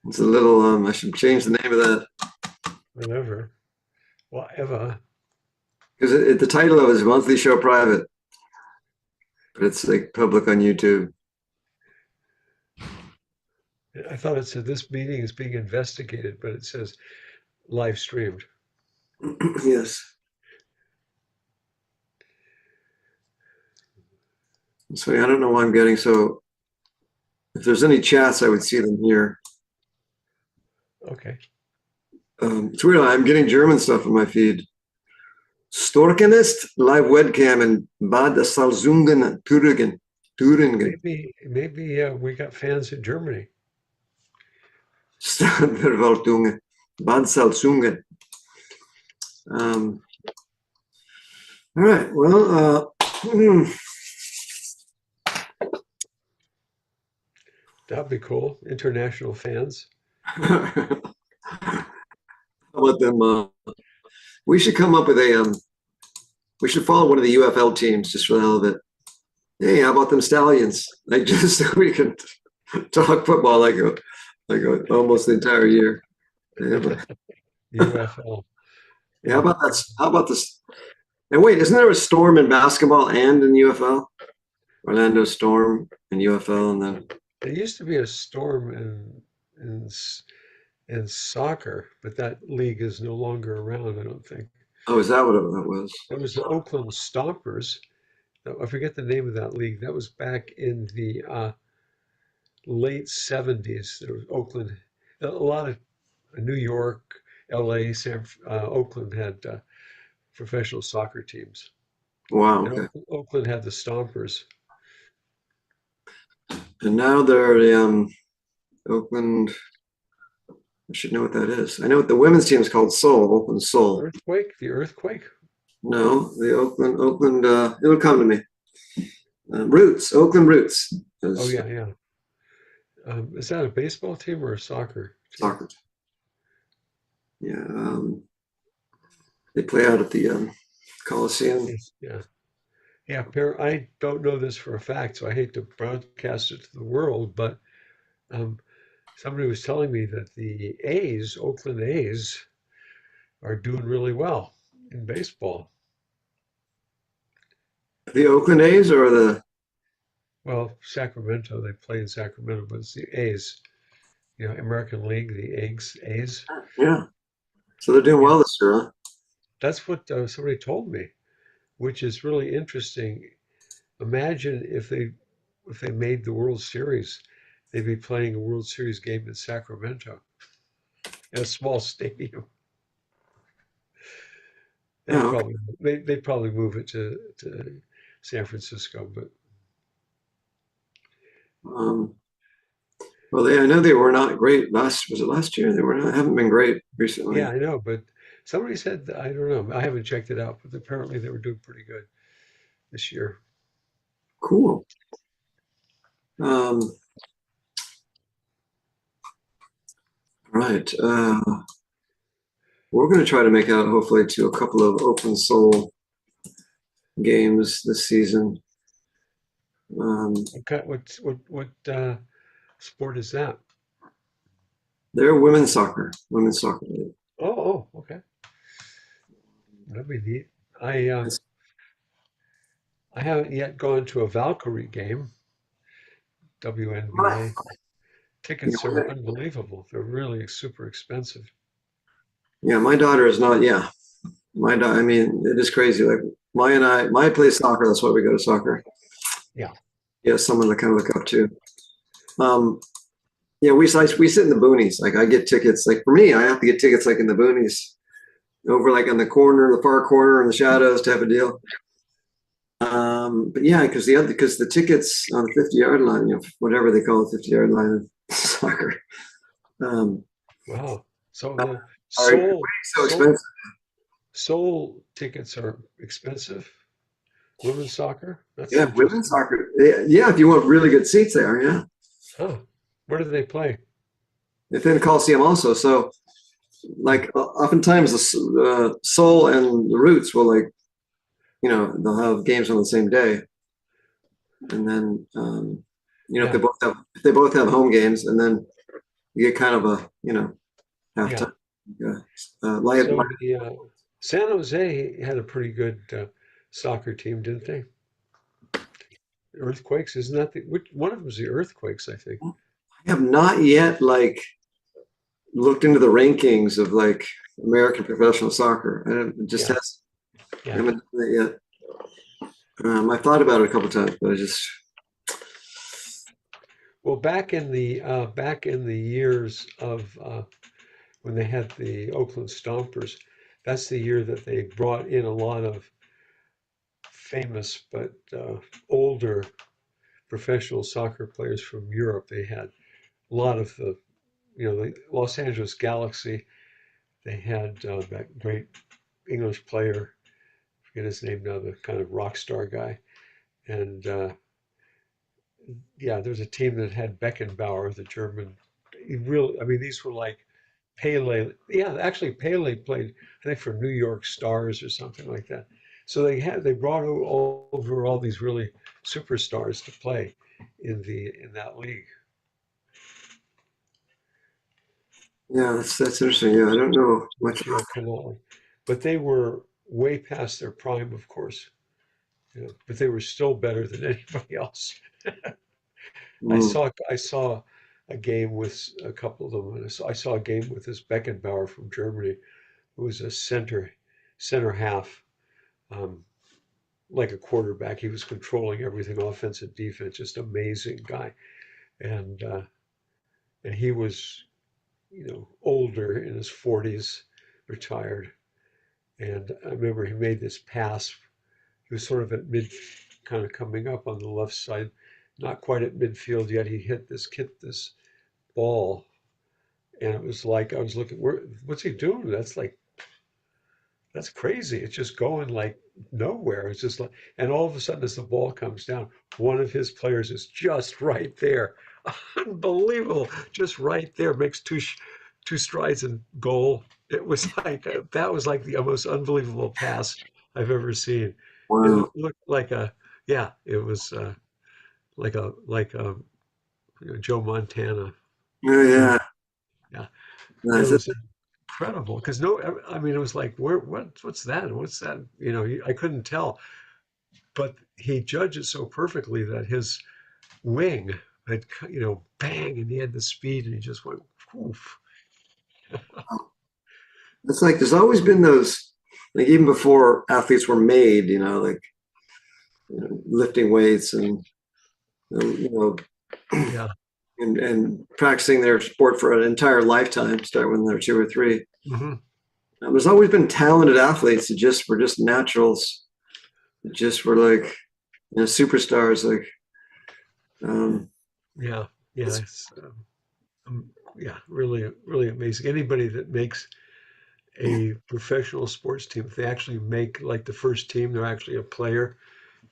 It's a little, I should change the name of that whatever, whatever. because the title of it is Monthly Show Private, but it's like public on YouTube. I thought it said this meeting is being investigated, but it says live streamed. Yes. So I don't know why I'm getting so. If there's any chats, I would see them here. Okay. It's weird. I'm getting German stuff in my feed. Storkenist live webcam in Bad Salzungen, Thüringen. Thüringen. Maybe we got fans in Germany. Stadtverwaltung, Bad Salzungen. All right. Well, That'd be cool. International fans. how about them? We should come up with a. We should follow one of the UFL teams just for the hell of it. Hey, how about them Stallions? Like just so we can talk football almost the entire year. Yeah, UFL. how Yeah. about that? How about this? And wait, isn't there a Storm in basketball and in UFL? Orlando Storm and UFL, and then There used to be a storm in soccer, but that league is no longer around, I don't think. oh, is that what that was? There was the Oakland Stompers. I forget the name of that league. That was back in the late 70s. There was Oakland, a lot of New York, LA, Oakland had professional soccer teams. Wow. And Okay. Oakland had the Stompers. And now they're the Oakland. I should know what that is. I know what the women's team is called. Soul, Oakland Soul. The Earthquake. No, the Oakland. It'll come to me. Roots, Oakland Roots. Oh, Is yeah, yeah. Is that a baseball team or a soccer team? soccer. Yeah, they play out at the Coliseum. Yes, yeah. Yeah, I don't know this for a fact, so I hate to broadcast it to the world, but um, somebody was telling me that the A's, Oakland A's, are doing really well in baseball. The Oakland A's or the Well, Sacramento, they play in Sacramento, but it's the A's, American League, the A's. yeah. So they're doing Yeah, well this year, huh? that's what somebody told me, which is really interesting. Imagine if they made the World Series, they'd be playing a World Series game in Sacramento, in a small stadium. Yeah. They'd Okay. probably they'd probably move it to San Francisco, but Um, well, I know they were not great was it last year? They were not, haven't been great yeah, recently. I know. But somebody said I don't know. I haven't checked it out, but apparently they were doing pretty good this year. Cool. Um, right. We're going to try to make out hopefully to a couple of Oakland Soul games this season. Okay, what sport is that? They're women's soccer league. Okay, that'd be neat. I uh, It's, I haven't yet gone to a Valkyrie game, WNBA. you Tickets know, are unbelievable. They're really super expensive. yeah, my daughter is not. Yeah, my daughter. I mean, it is crazy. Like my play soccer. That's why we go to soccer. Yeah. Yeah, someone to kind of look up to. Um, yeah, we sit in the boonies. Like I get tickets. Like for me, I have to get tickets like in the boonies, over like in the corner, the far corner, in the shadows, type of deal. But yeah, because the tickets on the 50-yard line, whatever they call the 50-yard line of soccer, um, Wow. So the are way Seoul so Seoul expensive. Seoul tickets are expensive. Women's soccer? That's Yeah, women's interesting. soccer. Yeah, if you want really good seats, they are. Yeah, Huh. Where do they play? within the Coliseum also. So like oftentimes the Soul and the Roots will they'll have games on the same day, and then if Yeah. they both have home games, and then you get kind of a, Yeah. halftime. Yeah. So the San Jose had a pretty good soccer team, didn't they? Earthquakes, isn't that which one of them was the Earthquakes, I think. I have not yet like looked into the rankings of like American professional soccer. It just Yeah, has, I yeah. haven't done that yet. I thought about it a couple times, but I just, Well, back in the years of when they had the Oakland Stompers, that's the year that they brought in a lot of famous but older professional soccer players from Europe. They had a lot of the Los Angeles Galaxy. They had that great English player, forget his name now, the kind of rock star guy. And yeah, there's a team that had Beckenbauer, the German. He really, I mean, these were like Pele. Yeah, actually, Pele played, I think, for New York Stars or something like that. So they brought over all these really superstars to play in that league. yeah, that's interesting. Yeah, I don't know much. Montreal Canal, but they were way past their prime, of course. But they were still better than anybody else. I Mm, saw I saw a game with a couple of them. And I saw a game with this Beckenbauer from Germany, who was a center half, um, like a quarterback. He was controlling everything, offense and defense. Just amazing guy. And and he was older in his 40s, retired. And I remember he made this pass. He was sort of at mid, kind of coming up on the left side, not quite at midfield yet. He hit this ball, and it was like I was looking, what's he doing? That's crazy. It's just going like nowhere. It's just like, and all of a sudden, as the ball comes down, one of his players is just right there. Unbelievable. Just right there. Makes two strides and goal. It was like, that was like the most unbelievable pass I've ever seen. It wow. looked like yeah, it was like a Joe Montana Yeah, thing. yeah. Yeah. It Nice. was incredible because I mean, it was like, what's that? What's that? I couldn't tell, but he judged it so perfectly that his wing had, bang, and he had the speed, and he just went, oof. It's like there's always been those, like even before athletes were made, like lifting weights and you know Yeah. and practicing their sport for an entire lifetime, start when they're two or three. Hmm. There's always been talented athletes that just were just naturals, that just were like superstars. Like um, Yeah. Yeah. it's, Yeah. Really, really amazing. Anybody that makes a professional sports team, if they actually make like the first team, they're actually a player.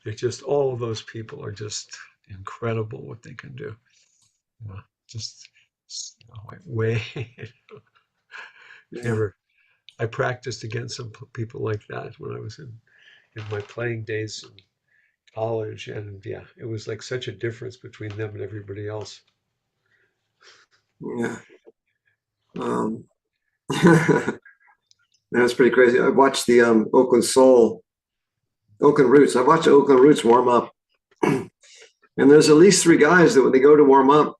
It's just all of those people are just incredible what they can do. Yeah, just like way yeah, never. I practiced against some people like that when I was in my playing days in college, and yeah, it was like such a difference between them and everybody else. yeah. Um, That's pretty crazy. I watched the Oakland Roots. I watched the Oakland Roots warm up, and there's at least three guys that when they go to warm up,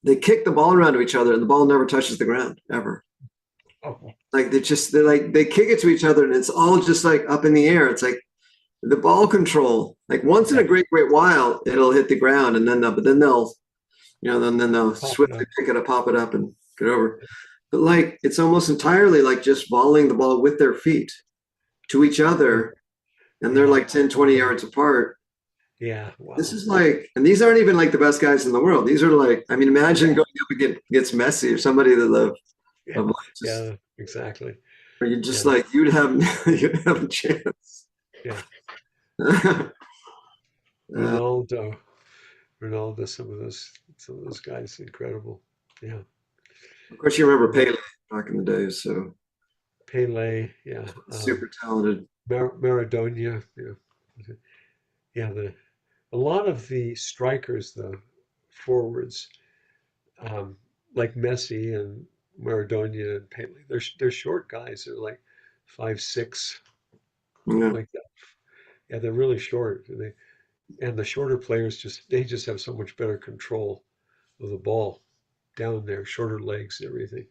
they kick the ball around to each other, and the ball never touches the ground ever. Oh, Like they kick it to each other, and it's all just like up in the air. It's like the ball control. Like once in yeah, a great while, it'll hit the ground, and then they'll then they'll pop it swiftly up. pick it up, pop it up, and get over. But like it's almost entirely like just volleying the ball with their feet to each Yeah, other, and they're yeah, like 10, 20 yards apart. yeah. This Wow. is like, and these aren't even like the best guys in the world. These are like, I mean, imagine Yeah, going up against Messi or somebody that yeah, of like just, yeah. Exactly. or you just Yeah, like, you'd have a chance. yeah. uh, Ronaldo, Ronaldo. Some of those guys, incredible. Yeah. of course, you remember Mar- Pele back in the day, so Pele. Yeah. super talented. Maradona. Yeah. Yeah. A lot of the strikers, the forwards, um, like Messi and Maradona and Pele. They're short guys. They're like 5'6", something Yeah. like that. Yeah, they're really short. And the shorter players just have so much better control of the ball down there, shorter legs and everything.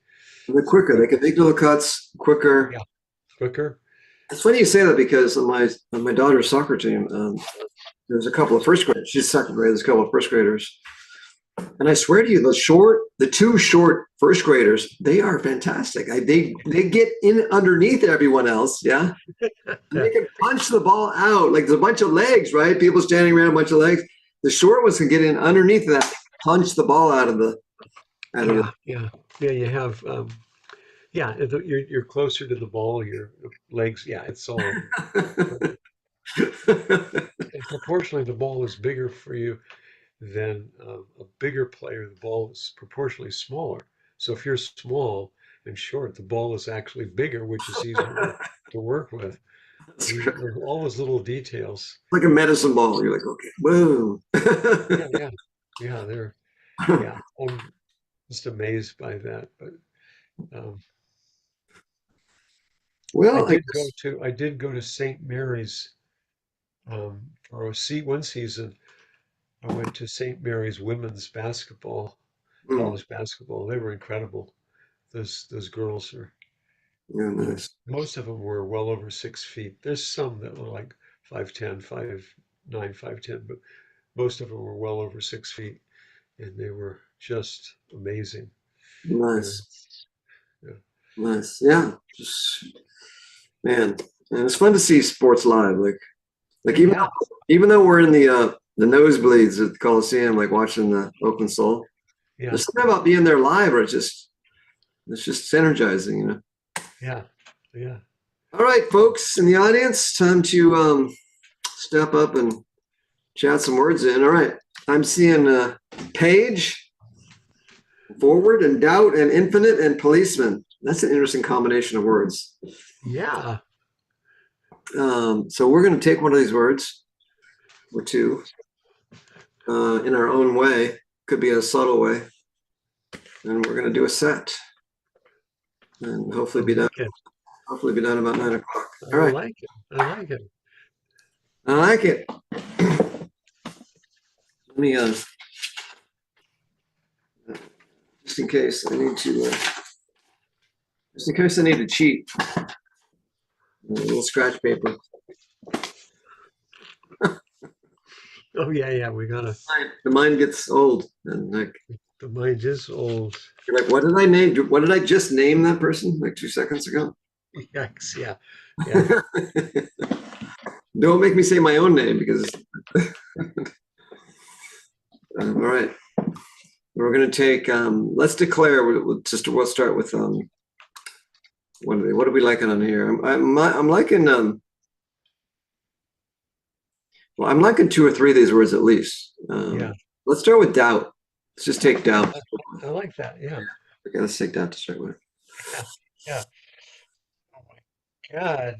They're So quicker. good. They can make little cuts quicker. Yeah, quicker. It's funny you say that because on my daughter's soccer team, there's a couple of first graders. She's second grade. There's a couple of first graders, and I swear to you, the two short first graders, they are fantastic. They get in underneath everyone else, yeah, and they can punch the ball out. Like there's a bunch of legs, right? People standing around, a bunch of legs. The short ones can get in underneath that, punch the ball out of the out of Yeah, yeah, yeah. You have yeah. You're closer to the ball. Your legs. Yeah, it's all. the. And proportionally, the ball is bigger for you than a bigger player. The ball is proportionally smaller. So if you're small and short, the ball is actually bigger, which is easier to work with. That's There's, great. there's all those little details. Like a medicine ball. You're like, okay, boom. Yeah, yeah, yeah. Yeah. I'm just amazed by that. But um, Well, I guess. I did go to St. Mary's for one season. I went to St. Mary's women's basketball, Mm, college basketball. They were incredible. Those girls are, yeah, nice. most of them were well over 6 feet. There's some that were like 5'10", 5'9", 5'10", but most of them were well over 6 feet, and they were just amazing. Uh, Nice. yeah, Nice. Yeah. Just man. And it's fun to see sports live. Like yeah, even though we're in the nosebleeds at the Coliseum, like watching the Oakland Soul, yeah, there's something about being there live where it's just energizing, you know. yeah, yeah. All right, folks in the audience, time to step up and chat some words in. All right. I'm seeing Page, Forward, and Doubt, and Infinite, and Policeman. That's an interesting combination of words. Yeah. So we're going to take one of these words or two in our own way. Could be a subtle way, and we're going to do a set, and I like it. hopefully be done about 9 o'clock. I All right, like it. I like it. I like it. Let me just in case I need to cheat. A little scratch paper. Oh yeah, yeah. We gotta. The mind gets old, and like The mind is old. you're like, what did I name? What did I just name that person like 2 seconds ago? Yikes. Yeah, yeah. Don't make me say my own name because. All right, we're going to take. Let's declare. We'll start with. What are we liking on here? I'm liking. Well, I'm liking two or three of these words at least. Yeah. Let's start with doubt. Let's just take doubt. I like that. Yeah. Okay, let's take doubt to start with. Yeah. Yeah. Oh my God.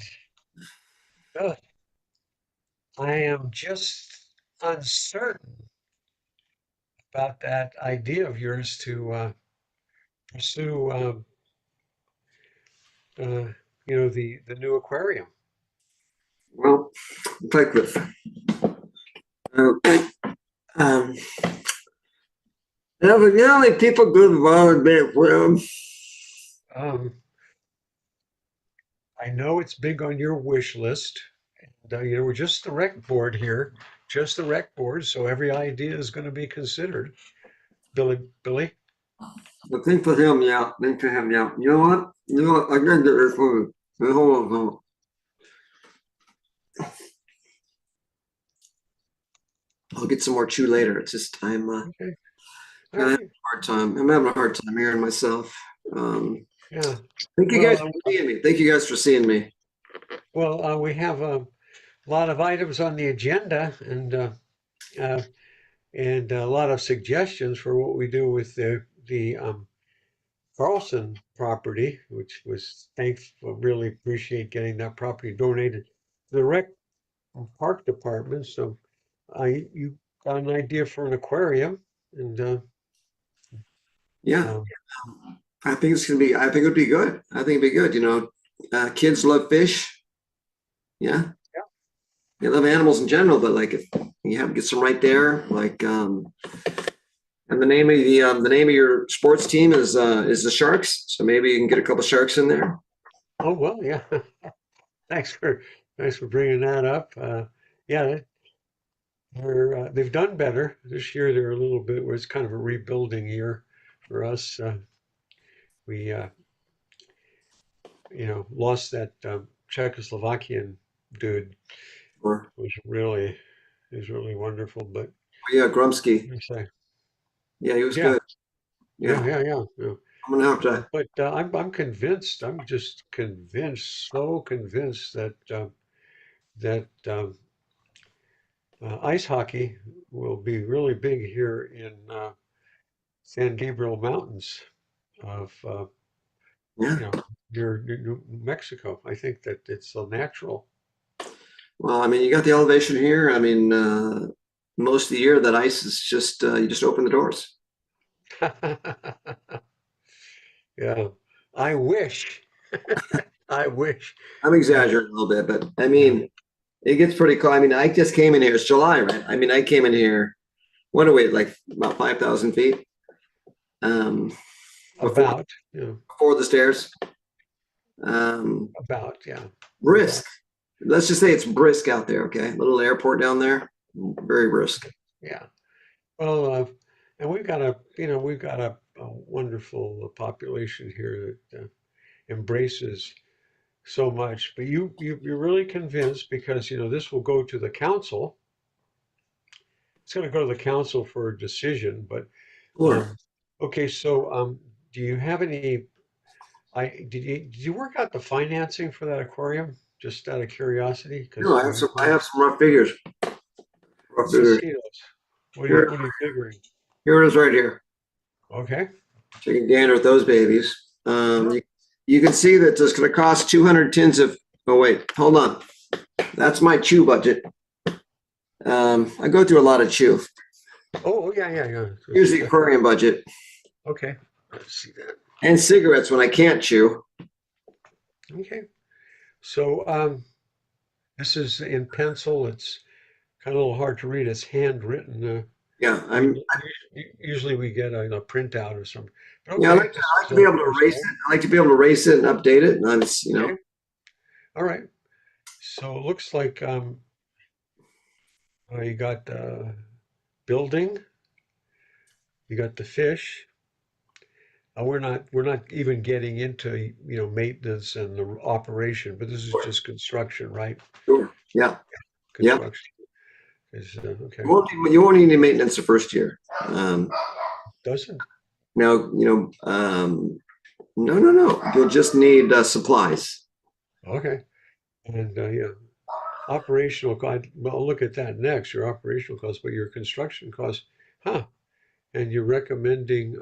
Ugh. I am just uncertain about that idea of yours to pursue, uh, the new aquarium. Well, like this. Uh, um, evidently, people go volunteer for them. Um, I know it's big on your wish list. And, we're just the rec board here, just the rec board, so every idea is going to be considered. Billy. But think for him, yeah. Think for him, yeah. You know what? I gotta get this food. Hold on. I'll get some more chew later. It's just Okay. All having a right. hard time. I'm having a hard time hearing myself. Um, Yeah. thank you guys Well, for seeing me. Thank you guys for seeing me. we have a lot of items on the agenda uh, and a lot of suggestions for what we do with the Carlson property, which was thankful. Really appreciate getting that property donated to the rec park department. So you got an idea for an aquarium, and Yeah, Um, I think it's gonna be. I think it would be good. I think it'd be good. Kids love fish. Yeah, yeah. they love animals in general, but like if you have get some right there, like and the name of your sports team is the Sharks. So maybe you can get a couple Sharks in there. Oh well, yeah. Thanks for thanks for bringing that up. Yeah, they've done better this year. They're a little bit where it's kind of a rebuilding year for us. We lost that Czechoslovakian dude. Or Was really is really wonderful. But yeah, Grumsky. let me say, Yeah, he was yeah, good. Yeah, yeah. I'm gonna have to. But I'm convinced. I'm just convinced, so convinced that ice hockey will be really big here in San Gabriel Mountains of Yeah. you know near New Mexico. I think that it's so natural. Well, I mean, you got the elevation here. I mean, most of the year that ice is just you just open the doors. Yeah, I wish. I wish. I'm Uh, exaggerating a little bit, but I yeah, mean, it gets pretty cold. I mean, I just came in here. It's July, right? I mean, I came in here. What a wait, like about 5,000 feet um, before about. before the stairs. Um, About. Yeah, Brisk. about. Let's just say it's brisk out there. Okay, little airport down there, very brisk. Yeah. Well, and we've got a wonderful population here that embraces so much. But you're really convinced because this will go to the council. It's going to go to the council for a decision. But Sure. okay, so do you have any? Did you work out the financing for that aquarium? Just out of curiosity, No, because I have some rough figures. Rough let's figures. see those. Here, What are you figuring? here it is right here. Okay. So you can gander at those babies. Yeah. You can see that it's going to cost 200 tins of. Oh wait, hold on. That's my chew budget. I go through a lot of chew. Oh, yeah. Here's the aquarium budget Okay. Let's see that. and cigarettes when I can't chew. Okay. So this is in pencil. It's kind of a little hard to read. It's handwritten. Yeah, We I'm. usually we get a printout or something. But Yeah, okay, this I like is to be able to erase personal. it. I like to be able to erase it and update it. And Okay. All right. So it looks like you got building. You got the fish. We're not even getting into maintenance and the operation, but this is just construction, right? sure. Yeah, yeah. Construction is okay. You won't need any maintenance the first year. Doesn't Now, no. You'll just need supplies. okay. And yeah, operational cost. Well, I'll look at that next. Your operational cost, but your construction cost, huh? And you're recommending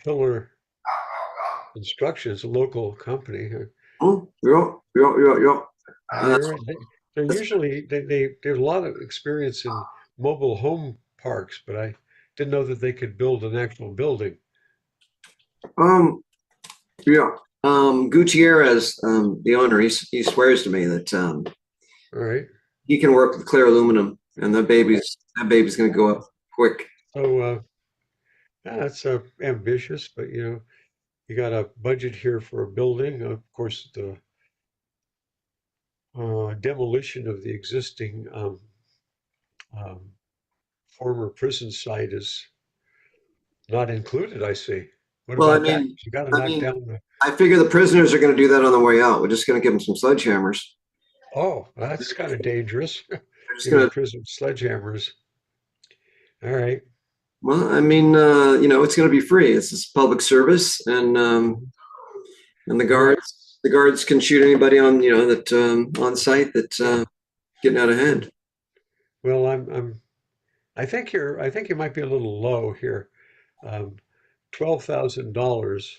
Pillar Construction, it's a local company. Yeah, yeah. And they're usually they have a lot of experience in mobile home parks, but I didn't know that they could build an actual building. Um, yeah. Gutierrez, the owner, he swears to me that All right. he can work with clear aluminum, and Okay. that baby's going to go up quick. So yeah, that's ambitious, but you got a budget here for a building. Of course, the demolition of the existing um, former prison site is not included, I see. What Well, about that? You got to I knock mean, down the. I figure the prisoners are going to do that on the way out. We're just going to give them some sledgehammers. Oh, that's kind of dangerous. They're just Giving going to. prison sledgehammers. All right. Well, I mean, it's going to be free. It's this public service, Mhm. and Well, the guards can shoot anybody on that on site that's yeah. getting out of hand. Well, I think you might be a little low here. Um, $12,000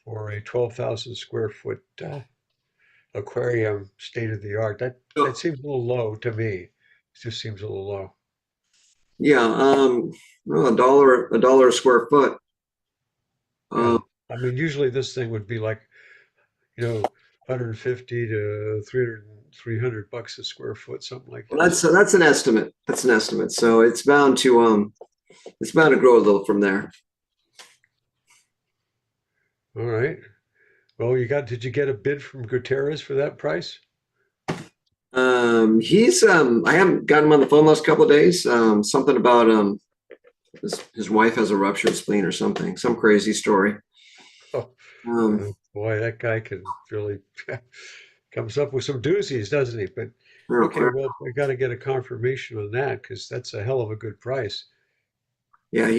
for a 12,000 square foot aquarium, state of the art. That So, seems a little low to me. It just seems a little low. Yeah, well, a dollar a square foot. Yeah. Um, I mean, usually this thing would be like, 150 to 300 bucks a square foot, something like well, that. that's an estimate. That's an estimate. So it's bound to grow a little from there. All right. Well, did you get a bid from Gutierrez for that price? I haven't gotten him on the phone the last couple of days. Something about his wife has a ruptured spleen or something, some crazy story. Oh, Um, boy, that guy can really comes up with some doozies, doesn't he? But okay, yeah, well, we got to get a confirmation on that because that's a hell of a good price. yeah,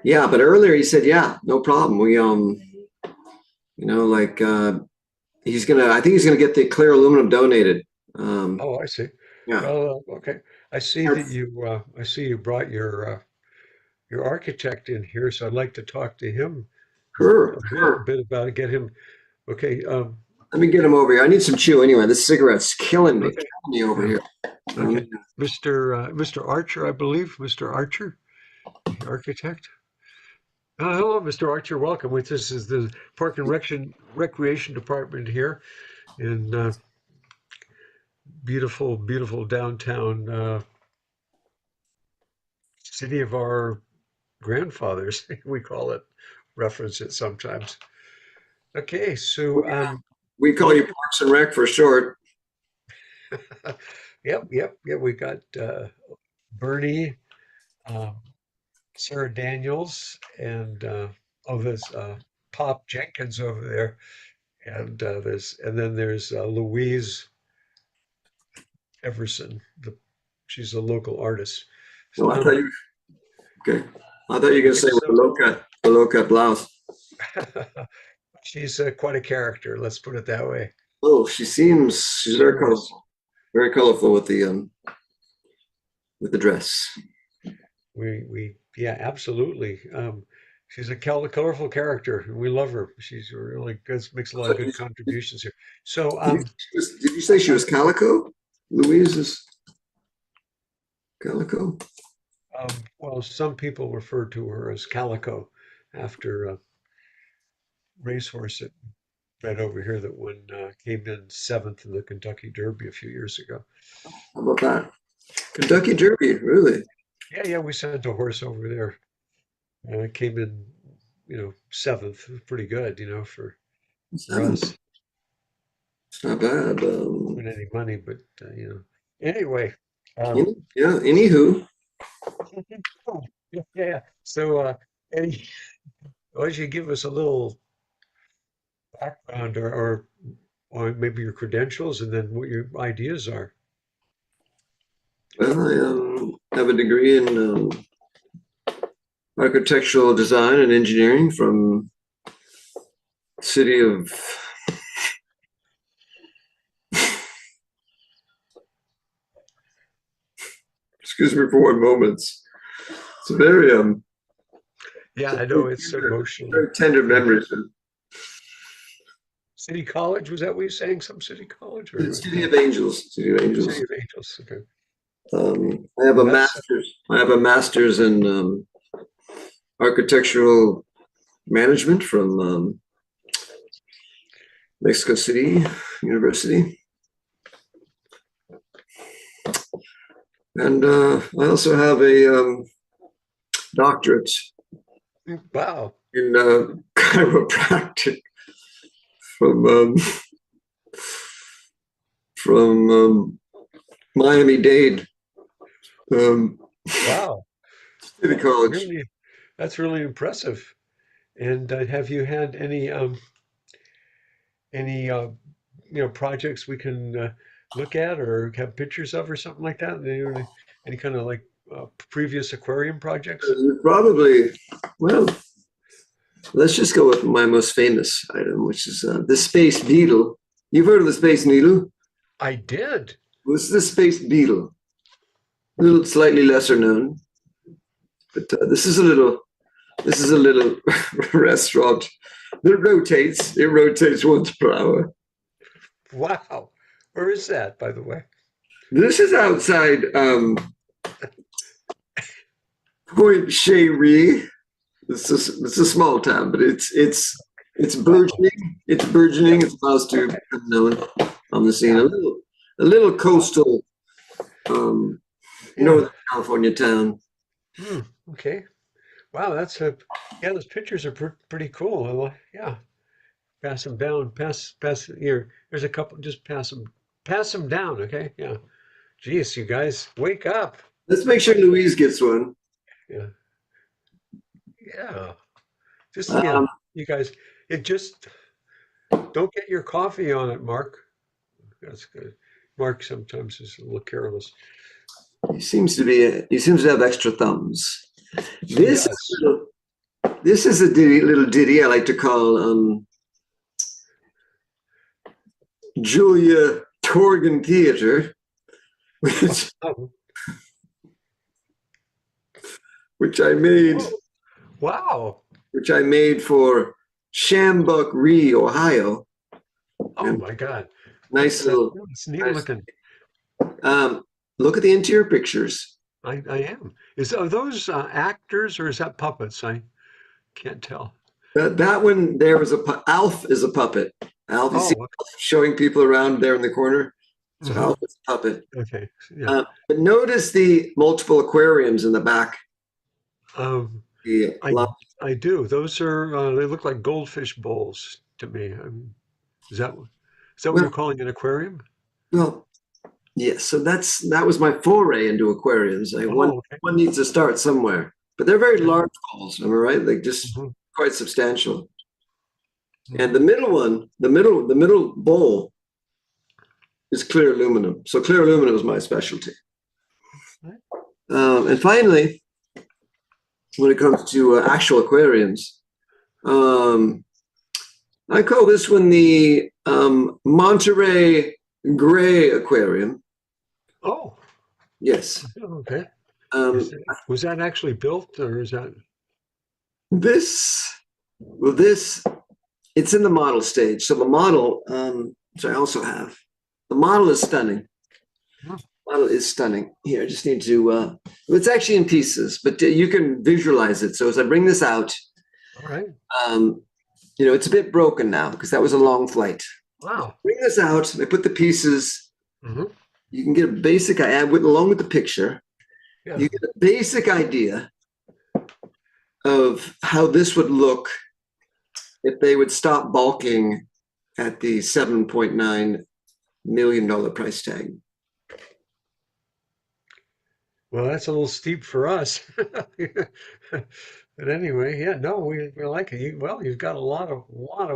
yeah, but earlier he said, yeah, no problem. Like I think he's gonna get the clear aluminum donated. Um, Oh, I see. yeah, Well, okay. that's I see you brought your architect in here, so I'd like to talk to him sure, a sure. bit about it. Get him. Okay. Let me get him over here. I need some chew anyway. This cigarette's Okay. killing me over Yeah. here. Okay. Um, Mr. Archer, I believe. Mr. Archer, the architect. Hello, Mr. Archer. Welcome. This is the Park and Recreation Department here in beautiful, beautiful downtown city of our grandfathers. We call it, reference it sometimes. Okay, so we call what you are Parks and Rec for short. yep. We got Bernie, um, Sarah Daniels, and there's Pop Jenkins over there, and there's Louise Everson. She's a local artist. Oh, I thought Um, you okay. I thought you were gonna okay, say with so the low cut blouse. she's quite a character. Let's put it that way. Oh, she's Serious. very colorful with the dress. Yeah, absolutely. She's a colorful character, and we love her. She's really good, makes a lot of good contributions here. So, Did you say she I, was Calico? Louise is Calico. well, some people refer to her as Calico after a racehorse that right over here that came in seventh in the Kentucky Derby a few years ago. How about that? Kentucky Derby, really? Yeah, we sent a horse over there. Came in, seventh. Pretty good, for Seven. us. It's not bad. Win any money, but anyway. Um, Yeah. Anywho, oh, yeah. So, Eddie, why don't you give us a little background or maybe your credentials and then what your ideas are? well, I have a degree in architectural design and engineering from city of. Excuse me for one moment. It's a very Yeah, I know it's emotional. very tender Yeah. memories. City College, was that what you're saying? Some City College or City of Angels. City of City Angels. of Angels? Okay. I have Well, a that's master's. I have a master's in architectural management from Mexico City University, and I also have a doctorate wow. in chiropractic from Miami-Dade Wow. City That's College. really that's really impressive. And have you had any projects we can look at or have pictures of or something like that? Any kind of like previous aquarium projects? You probably, well, let's just go with my most famous item, which is the Space Beetle. You've heard of the Space Needle? I did. What's the Space Beetle? A little slightly lesser known, but this is a little restaurant that rotates. It rotates once per hour. Wow. Where is that, by the way? This is outside Point Cherie. It's a small town, but it's Wow. burgeoning. It's burgeoning. Yeah. It's about to Okay. become known on the scene. Yeah. A little coastal um, Yeah. Northern California town. Hmm. Okay. Wow. That's a, yeah, those pictures are pretty cool. Yeah. Pass them down. Pass here. There's a couple. Just pass them down. Okay. Yeah. Geez, you guys, wake up. Let's make sure Louise gets one. Yeah. Yeah. Just, yeah. Um, You guys, it just, don't get your coffee on it, Mark. That's good. Mark sometimes is a little careless. he seems to have extra thumbs. He This is does. this is a little ditty I like to call Julia Torgan Theater, which Oh, which I made whoa. Wow. which I made for Shambuck Ree, Ohio. Oh And my God. nice little That's neat nice. looking. Um, Look at the interior pictures. I am. Are those actors or is that puppets? I can't tell. That one there was Alf is a puppet. Alf, you see Oh, Alf showing people around there in the corner. So hmm. Alf is a puppet. Okay. Yeah. But notice the multiple aquariums in the back. Um, The I I do. Those are they look like goldfish bowls to me. Is that what well, you're calling an aquarium? well, yes. So that was my foray into aquariums. Oh, okay. One needs to start somewhere, but they're very Yeah. large balls. Am I right? Like just Hmm. quite substantial. And Hmm. the middle bowl is clear aluminum. So clear aluminum is my specialty. And finally, when it comes to actual aquariums, um, I call this one the Monterey Gray Aquarium. Oh, Yes. okay. Um, Was that actually built or is that? this, well, this, it's in the model stage. So the model, which I also have, the model is stunning. Hmm. Model is stunning. Here, I just need to, it's actually in pieces, but you can visualize it. So as I bring this out, All right. um, it's a bit broken now because that was a long flight. Wow. Bring this out, I put the pieces, Hmm. you can get a basic, I add with along with the picture, Yeah. you get a basic idea of how this would look if they would stop bulking at the $7.9 million price tag. Well, that's a little steep for us. But anyway, yeah, no, we like it. Well, you've got a lot of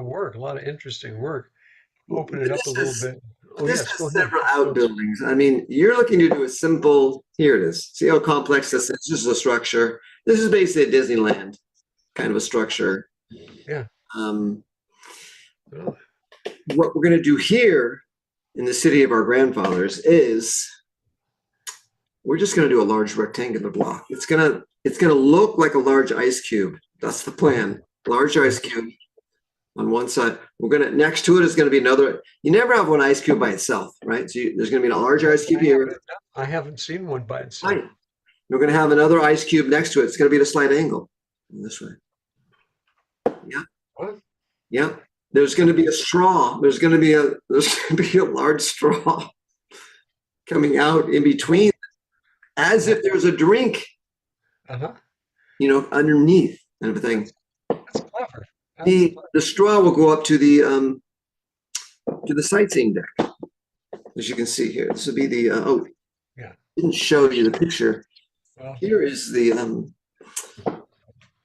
work, a lot of interesting work. Open it But up a little bit. Oh, this yes, has go ahead. several No, outbuildings. I mean, you're looking to do a simple, here it is. See how complex this is? This is a structure. This is basically a Disneyland kind of a structure. yeah. Um, Oh, what we're going to do here in the city of our grandfathers is we're just going to do a large rectangular block. It's going to look like a large ice cube. That's the mhm, plan. Large ice mhm. cube on one side. We're going to next to it is going to be another. You never have one ice cube by itself, right? So there's going to be a large ice cube here. I haven't seen one by itself. Right. We're going to have another ice cube next to it. It's going to be at a slight angle this way. Yeah. What? Yeah. There's going to be a straw. There's going to be a large straw coming out in Oh, between as uh, if there's a drink, uh-huh. underneath and everything. That's clever. That's The clever. straw will go up to the sightseeing deck, as you can see here. This will be the Yeah. didn't show you the picture. Well, Here is the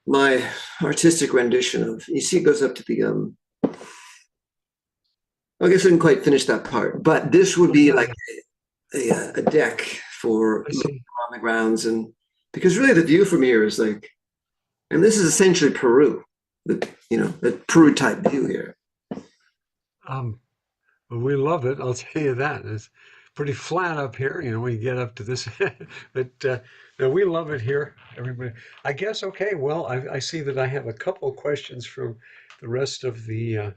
my artistic rendition of. You see, it goes up to the I guess I didn't quite finish that part, but this would oh, be yeah, like a deck for I looking see. on the grounds, and because really the view from here is like, and this is essentially Peru, the Peru type view here. Um, well, we love it. I'll tell you that. It's pretty flat up here, when you get up to this, but no, we love it here. Everybody, I guess. Okay. Well, I see that I have a couple of questions from the rest of the Sure.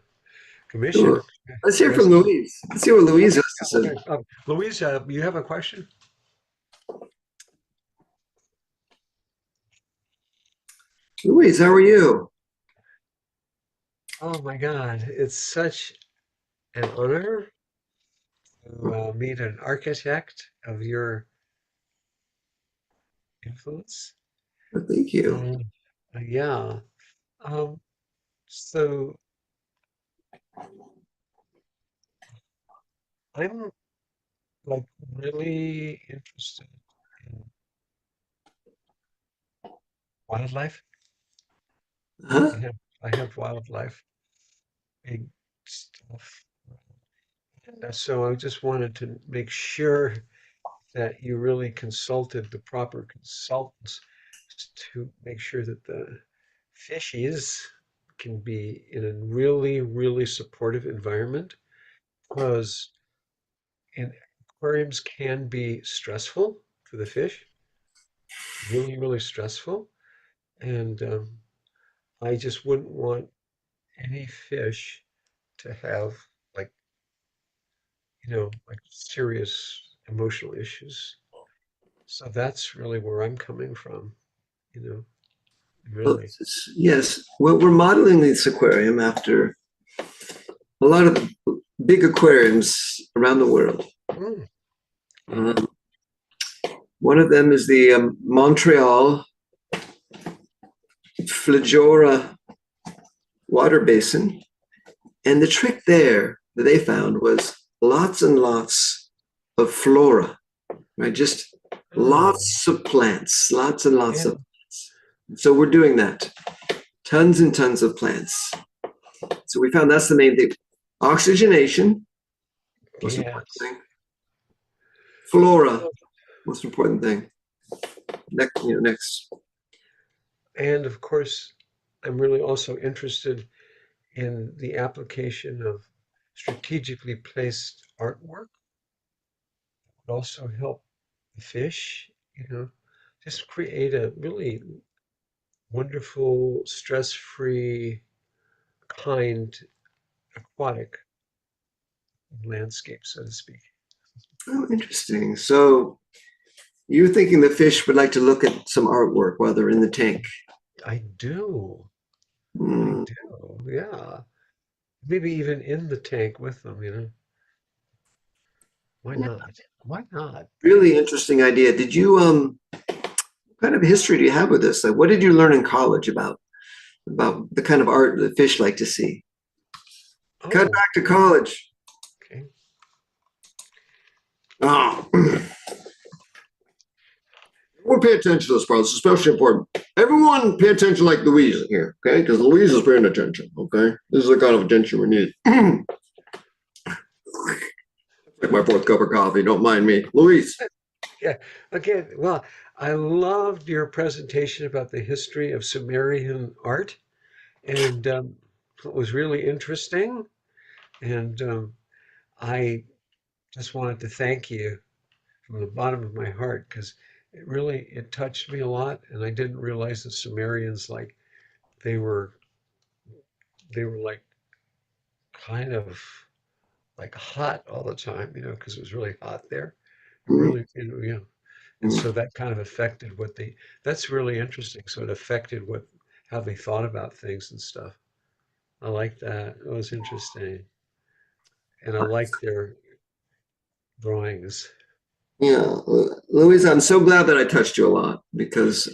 commission. Let's hear from Rest. Louise. Let's see what Louise Okay. has to say. Okay. Louise, you have a question? Louise, how are you? Oh my God, it's such an honor to meet an architect of your influence. Well, thank you. Um, yeah. Um, so I'm like really interested in wildlife. Huh? I have wildlife, big stuff. And so I just wanted to make sure that you really consulted the proper consultants to make sure that the fishies can be in a really, really supportive environment because in aquariums can be stressful for the fish, really, really stressful. And I just wouldn't want any fish to have like, like serious emotional issues. So that's really where I'm coming from, you know, Well, really. yes, well, we're modeling this aquarium after a lot of big aquariums around the world. Mm, yeah. Um, one of them is the Montreal Flagora water basin. And the trick there that they found was lots and lots of flora, right? Just Oh, lots of plants, lots and lots of and plants. So we're doing that. Tons and tons of plants. So we found that's the main thing. Oxygenation, most important yes. thing. Flora, most important thing. Next. And of course, I'm really also interested in the application of strategically placed artwork. Would also help the fish, just create a really wonderful, stress-free, kind aquatic landscape, so to speak. Oh, interesting. So you're thinking the fish would like to look at some artwork while they're in the tank. I do. I Mm, do. Yeah. Maybe even in the tank with them, Why not? Why not? really interesting idea. Did you what kind of history do you have with this? Like, what did you learn in college about the kind of art that fish like to see? Cut Oh, back to college. okay. Oh, everyone pay attention to this part. It's especially important. Everyone pay attention like Louise here, okay? Because Louise is paying attention, okay? This is the kind of attention we need. Like my fourth cup of coffee. Don't mind me. Louise. Yeah. Okay. Well, I loved your presentation about the history of Sumerian art, and it was really interesting. And I just wanted to thank you from the bottom of my heart because it touched me a lot, and I didn't realize the Sumerians they were they were like kind of like hot all the time, because it was really hot there. Mm, Really, yeah. And mm. so that kind of affected that's really interesting. So it affected how they thought about things and stuff. I like that. It was interesting. And I like their drawings. Yeah, Louise, I'm so glad that I touched you a lot because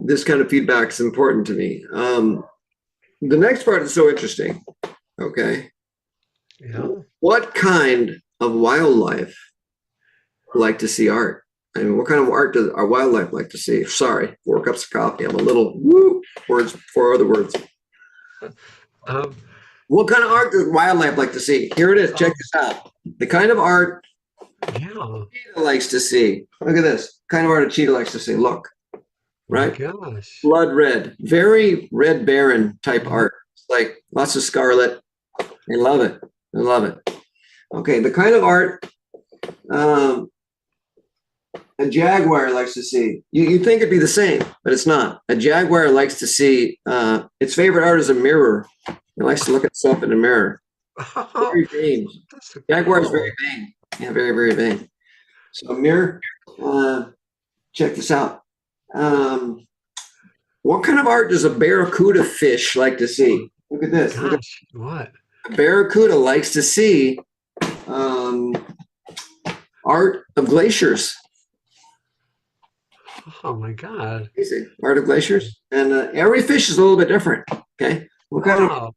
this kind of feedback is important to me. The next part is so interesting. Okay. Yeah. What kind of wildlife like to see art? I mean, what kind of art does our wildlife like to see? Sorry, 4 cups of coffee. I'm a little woo, words, 4 other words. Um, What kind of art does wildlife like to see? Here it is. Check um, this out. The kind of art yeah. cheetah likes to see. Look at this. Kind of art a cheetah likes to see. Look, My right? gosh. Blood red, very red baron type Mhm. art. It's like lots of scarlet. I love it. I love it. Okay, the kind of art um, a jaguar likes to see. You think it'd be the same, but it's not. A jaguar likes to see its favorite art is a mirror. It likes to look at itself in a mirror. Oh, Very vain. that's so Jaguar is very cool. vain. Yeah, very, very vain. So mirror, check this out. Um, What kind of art does a barracuda fish like to see? Look at this. Look at Gosh, what? a barracuda likes to see um, art of glaciers. Oh my God. Easy. Art of glaciers, and every fish is a little bit different. Okay, Wow.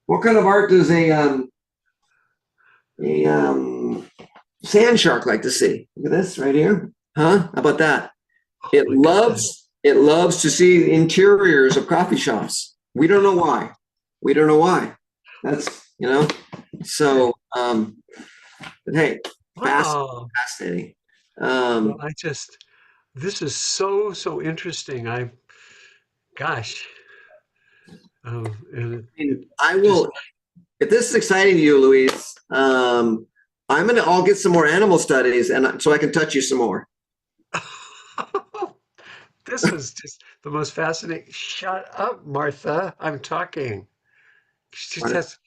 what kind of art does a sand shark like to see? Look at this right here. Huh? How about that? Oh my God. It loves to see the interiors of coffee shops. We don't know why. We don't know why. That's So, but hey, Wow. fascinating. Well, Um, this is so, so interesting. Gosh, and I just, will. If this is exciting to you, Louise, I'll get some more animal studies, and so I can touch you some more. this is just the most fascinating. Shut up, Martha. I'm talking. She has,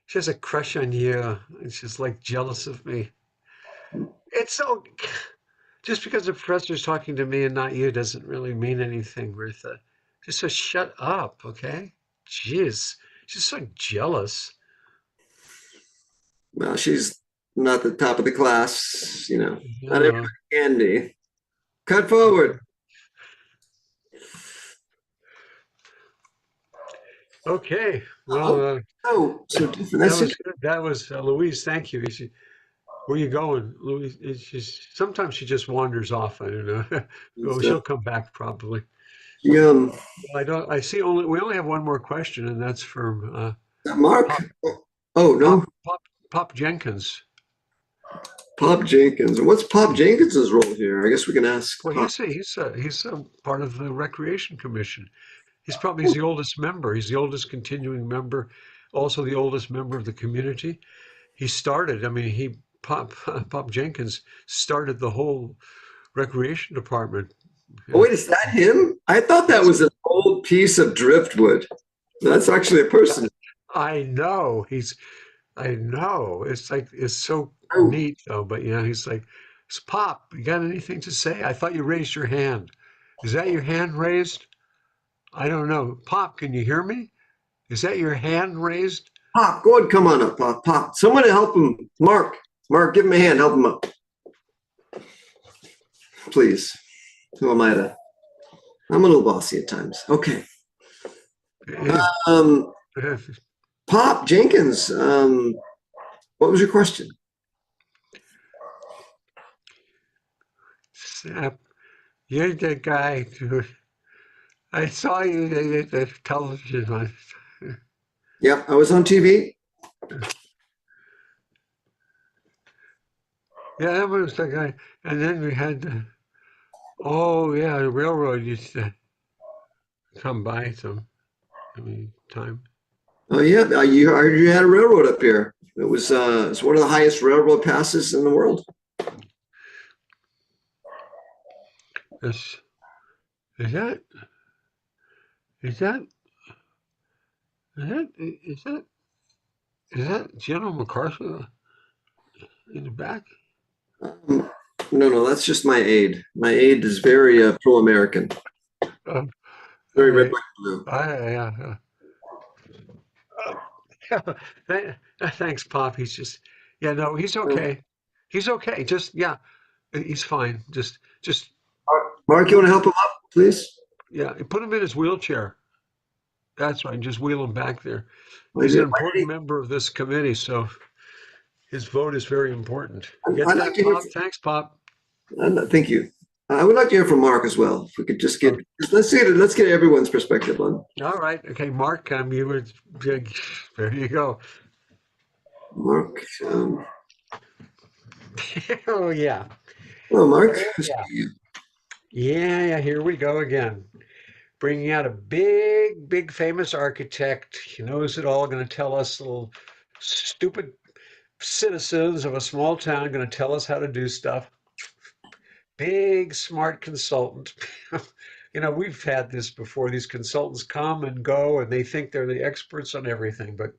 she has a crush on you, and she's like jealous of me. It's so, just because the professor's talking to me and not you doesn't really mean anything, Martha. Just so shut up, okay? Jeez, she's so jealous. Well, she's not the top of the class, Not everybody Yeah. can be. Cut forward. Okay. Oh, Well, so different. that That's was interesting. good. That was Louise. Thank you. Where you going, Louise? Sometimes she just wanders off. I don't know. Oh, she'll come back probably. She, Well, I don't. I see. We only have one more question, and that's from Mark. Pop Oh Pop no, Pop Pop Jenkins. Pop Jenkins. What's Pop Jenkins's role here? I guess we can ask Well, Pop. he's a part of the Recreation Commission. He's the oldest member. He's the oldest continuing member, also the oldest member of the community. He started. I mean, he Pop Jenkins started the whole recreation department. Oh Yeah. wait, is that him? I thought that Yes, was an old piece of driftwood. That's actually a person. I know. I know. It's like it's so Oh, neat though. But he's like, Pop, you got anything to say? I thought you raised your hand. Is that your hand raised? I don't know. Pop, can you hear me? Is that your hand raised? Pop, go ahead, come on up, Pop. Pop, someone to help him. Mark, give him a hand. Help him up, please. Who am I to? I'm a little bossy at times. Okay. Eh, Um, eh, Pop Jenkins. What was your question? Snap. You're the guy who I saw you at the television once. Yep, I was on TV. Yeah, that was the guy. And then we had oh yeah, the railroad used to come by some, I mean, time. Oh yeah, I heard you had a railroad up here. It's one of the highest railroad passes in the world. Is, is that, is that, is that, is that General MacArthur in the back? Um, no, that's just my aide. My aide is very pro-American, Um, very red, I, white, blue. yeah. Thanks, Pop. Yeah, no, he's Um, okay. He's okay. He's fine. Just Mark, you put want to him, help him up, please? yeah, put him in his wheelchair. That's right. Just wheel him back there. Why He's an did important he? member of this committee, so his vote is very important. You get I'd like that, to hear. Pop? Thanks, Pop. Thank you. I would like to hear from Mark as well. If we could just Oh, let's get everyone's perspective on all right. Okay, Mark, you were, there you go. Mark. Oh, yeah. Hello, Mark. Oh, yeah. Yeah, here we go again. Bringing out a big famous architect. He knows it all, going to tell us little stupid citizens of a small town, going to tell us how to do stuff. Big smart consultant. We've had this before. These consultants come and go, and they think they're the experts on everything. But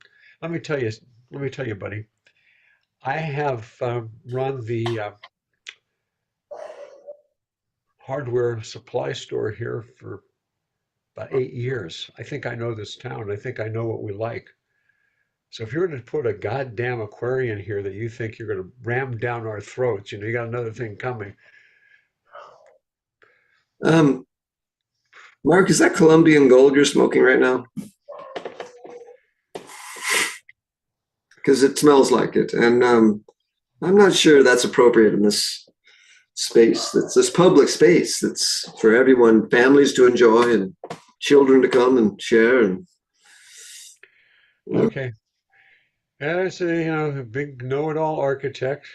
let me tell you, buddy, I have run the hardware supply store here for about 8 years. I think I know this town. I think I know what we like. So if you're going to put a goddamn aquarium here that you think you're going to ram down our throats, you got another thing coming. Um, Mark, is that Colombian gold you're smoking right now? Because it smells like it, and I'm not sure that's appropriate in this space. That's this public space that's for everyone, families to enjoy, and children to come and share. And Okay. As a big know-it-all architect,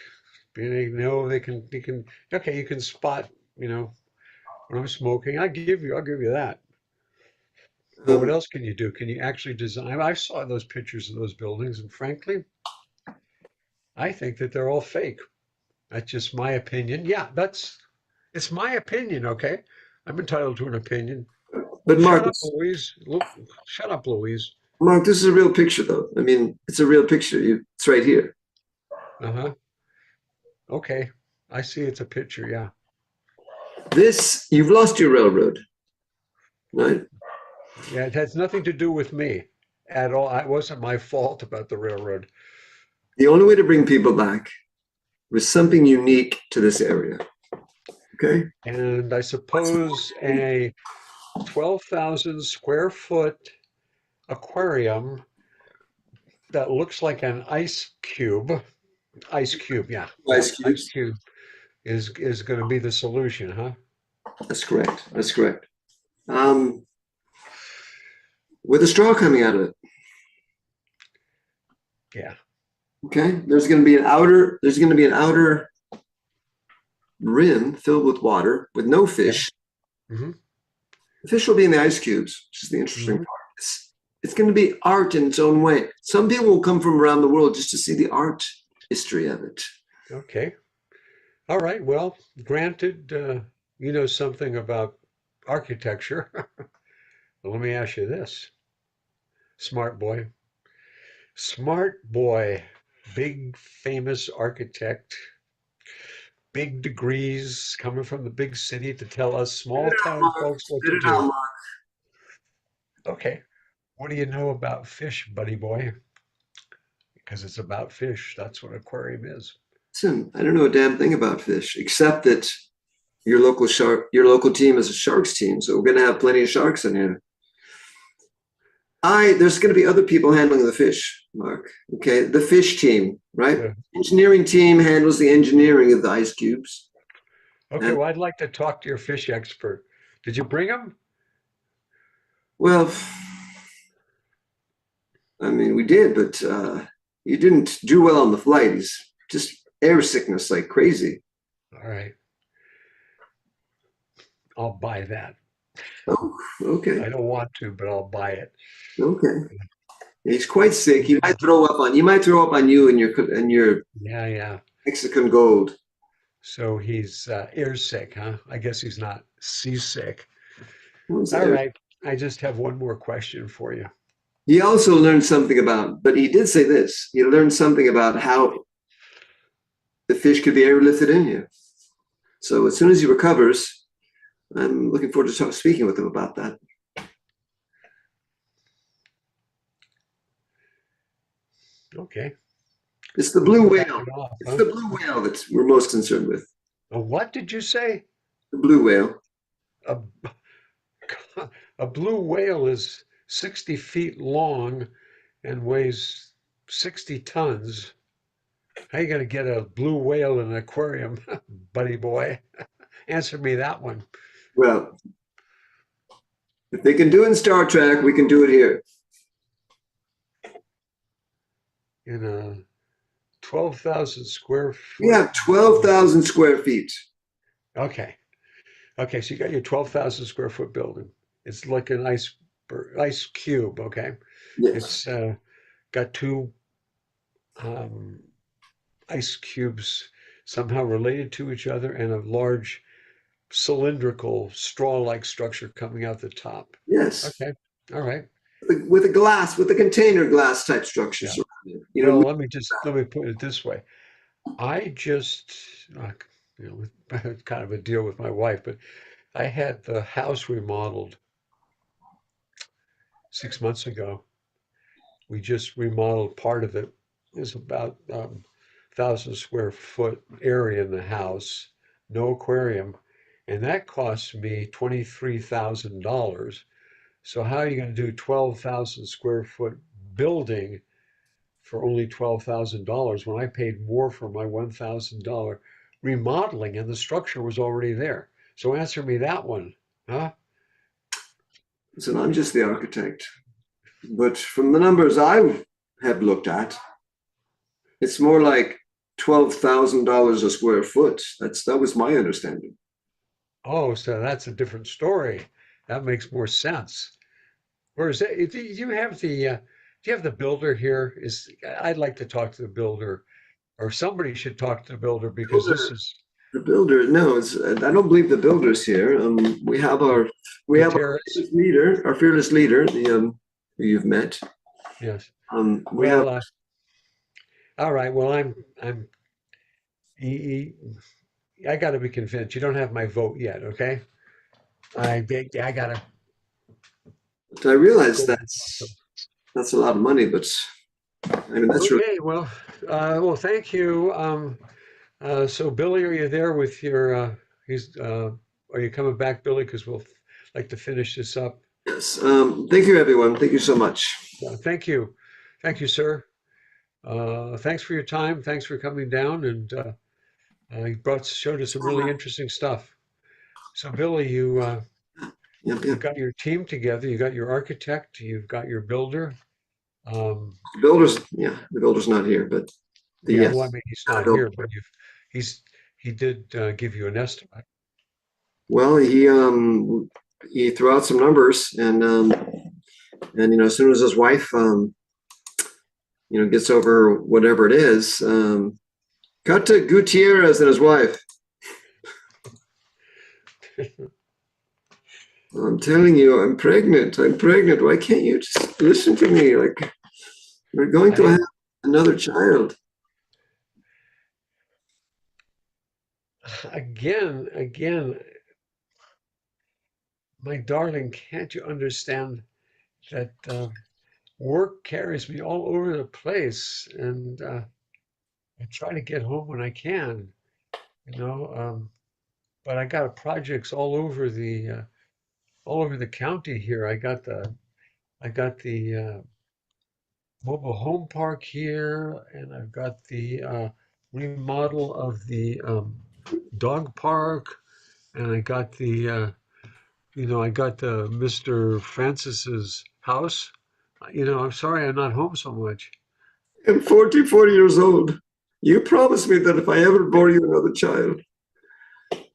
they know they can, okay, you can spot, when I'm smoking. I'll give you that. But what um, else can you do? Can you actually design? I saw those pictures of those buildings, and frankly, I think that they're all fake. That's just my opinion. Yeah, it's my opinion, okay? I'm entitled to an opinion. but Shut up, Louise. Shut up, Louise. Mark, this is a real picture, though. I mean, it's a real picture. It's right here. Uh-huh. Okay. I see it's a picture, yeah. This, you've lost your railroad, right? Yeah, it has nothing to do with me at all. It wasn't my fault about the railroad. The only way to bring people back was something unique to this area. Okay. And I suppose a 12,000 square foot aquarium that looks like an ice cube, yeah, yeah, Ice ice cubes. cube is going to be the solution, huh? That's correct. That's correct. Um, with a straw coming out of it. Yeah. Okay. There's going to be an outer rim filled with water with no Okay. fish. Hmm. The fish will be in the ice cubes, which is the interesting Hmm. part. It's going to be art in its own way. Some people will come from around the world just to see the art history of it. Okay. All right. Well, granted, you know something about architecture. Well, let me ask you this, smart boy. Smart boy, big famous architect, big degrees coming from the big city to tell us Spit small it out, town Mark. folks what Spit to it out, do. Mark. Okay. What do you know about fish, buddy boy? Because it's about fish. That's what aquarium is. Listen, I don't know a damn thing about fish, except that your local team is a sharks team, so we're going to have plenty of sharks in here. There's going to be other people handling the fish, Mark. Okay, the fish team, right? Yeah. Engineering team handles the engineering of the ice cubes. Okay, And well, I'd like to talk to your fish expert. Did you bring him? well, I mean, we did, but he didn't do well on the flight. He's just air sickness like crazy. All right, I'll buy that. Oh, okay, I don't want to, but I'll buy it. okay. He's quite sick. He might throw up on. You might throw up on you and your Yeah, yeah. Mexican gold. So he's air sick, huh? I guess he's not seasick. What was All the right. I just have one more question for you. He also learned something about, but he did say this. He learned something about how the fish could be airlifted in you. So as soon as he recovers, I'm looking forward to speaking with him about that. Okay. It's the We blue can wrap whale. it off, It's huh? the blue whale that we're most concerned with. What did you say? The blue whale. A, a blue whale is 60 feet long and weighs 60 tons. How you going to get a blue whale in an aquarium, buddy boy? Answer me that one. Well, if they can do it in Star Trek, we can do it here. In a 12,000 square We foot. have 12,000 square feet. Okay. Okay. So you got your 12,000 square foot building. It's like an ice cube. Okay. Yes. It's got two um, ice cubes somehow related to each other and a large cylindrical straw-like structure coming out the top. Yes. Okay. All right. With a container glass type structure Yeah. surrounding it. Well, let me put it this way. I just, kind of a deal with my wife, but I had the house remodeled 6 months ago. We just remodeled part of it. It's about 1,000 square foot area in the house, no aquarium, and that cost me $23,000. So how are you going to do 12,000 square foot building for only $12,000 when I paid more for my $1,000 remodeling and the structure was already there? So answer me that one, huh? So I'm just the architect, but from the numbers I have looked at, it's more like $12,000 a square foot. That was my understanding. Oh, so that's a different story. That makes more sense. Whereas, do you have the builder here? I'd like to talk to the builder, or somebody should talk to the builder because this Builder, is the builder, no, I don't believe the builder's here. We have our Gutierrez. fearless leader, who you've met. Yes. We have Well, all right. Well, I'm. he- I got to be convinced. You don't have my vote yet, okay? I gotta I realize go over and talk to him. that's a lot of money, but I mean that's really Okay. Well, thank you. So, Billy, are you there with your? Are you coming back, Billy? Because we'll like to finish this up. yes. Thank you, everyone. Thank you so much. Thank you, sir. Thanks for your time. Thanks for coming down, and you showed us some really interesting stuff. So, Billy, Yep, you've yep. got your team together. You got your architect. You've got your builder. Um, The builder's not here, but yeah, well, I yes, mean, he's got a not builder. here, but he's he did give you an estimate. Well, he threw out some numbers, and as soon as his wife gets over whatever it is, cut to Gutierrez and his wife. I'm telling you, I'm pregnant. I'm pregnant. Why can't you just listen to me? Like, we're going to I have another child. again, my darling, can't you understand that work carries me all over the place, and I try to get home when I can, you know. But I got projects all over the county here. I got the mobile home park here, and I've got the remodel of the dog park, and I got the Mr. Francis's house. I'm sorry I'm not home so much. I'm 44 years old. You promised me that if I ever bore you another child,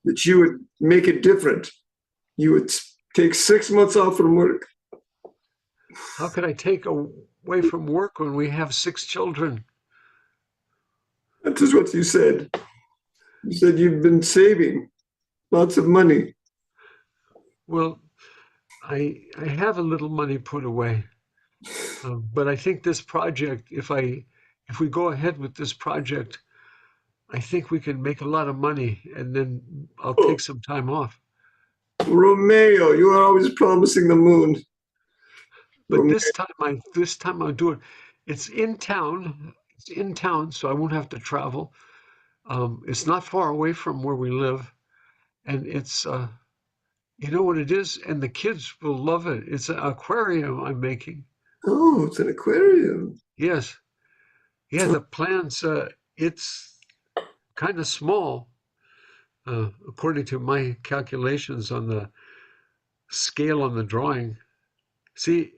that you would make it different. You would take 6 months off from work. How could I take away from work when we have 6 children? That is what you said. You said you've been saving lots of money. Well, I have a little money put away, but I think this project, if we go ahead with this project, I think we can make a lot of money, and then I'll Oh, take some time off. Romeo, you are always promising the moon. But Romeo, this time I'll do it. It's in town. It's in town, so I won't have to travel. It's not far away from where we live, and it's you know what it is, and the kids will love it. It's an aquarium I'm making. oh, it's an aquarium. Yes, yeah. The plans. It's kind of small, according to my calculations on the scale on the drawing. See,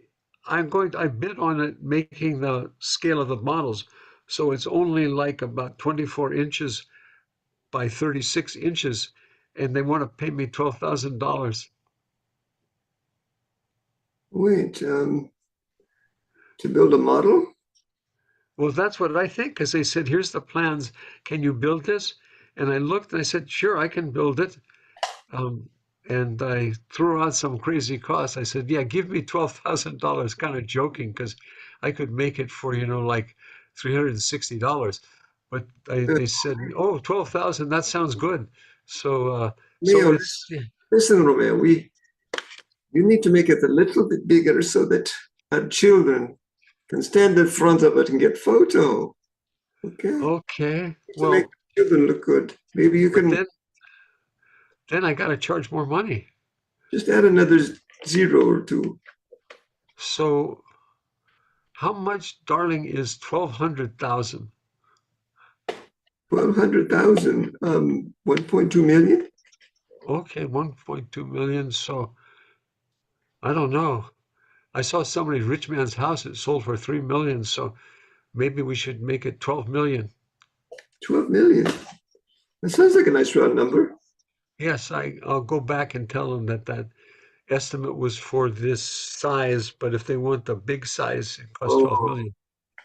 I bid on it making the scale of the models. So it's only like about 24 inches by 36 inches, and they want to pay me $12,000. Wait, to build a model? Well, that's what I think, because they said, here's the plans. Can you build this? And I looked and I said, sure, I can build it. Um, and I threw out some crazy costs. I said, yeah, give me $12,000, kind of joking, because I could make it for, like $360. But they said, oh, 12,000, that sounds good. So Romeo, it's, yeah, listen, Romeo, you need to make it a little bit bigger so that children can stand in front of it and get photo. Okay, Okay. to make Well, children look good. Maybe you but can then I got to charge more money. just add another zero or two. So how much, darling, is 1200,000? 1,200,000, 1.2 million. Okay, 1.2 million. So I don't know. I saw somebody's rich man's house that sold for 3 million. So maybe we should make it 12 million. 12 million. That sounds like a nice round number. Yes, I'll go back and tell them that that estimate was for this size, but if they want the big size, it costs 12 Oh, million.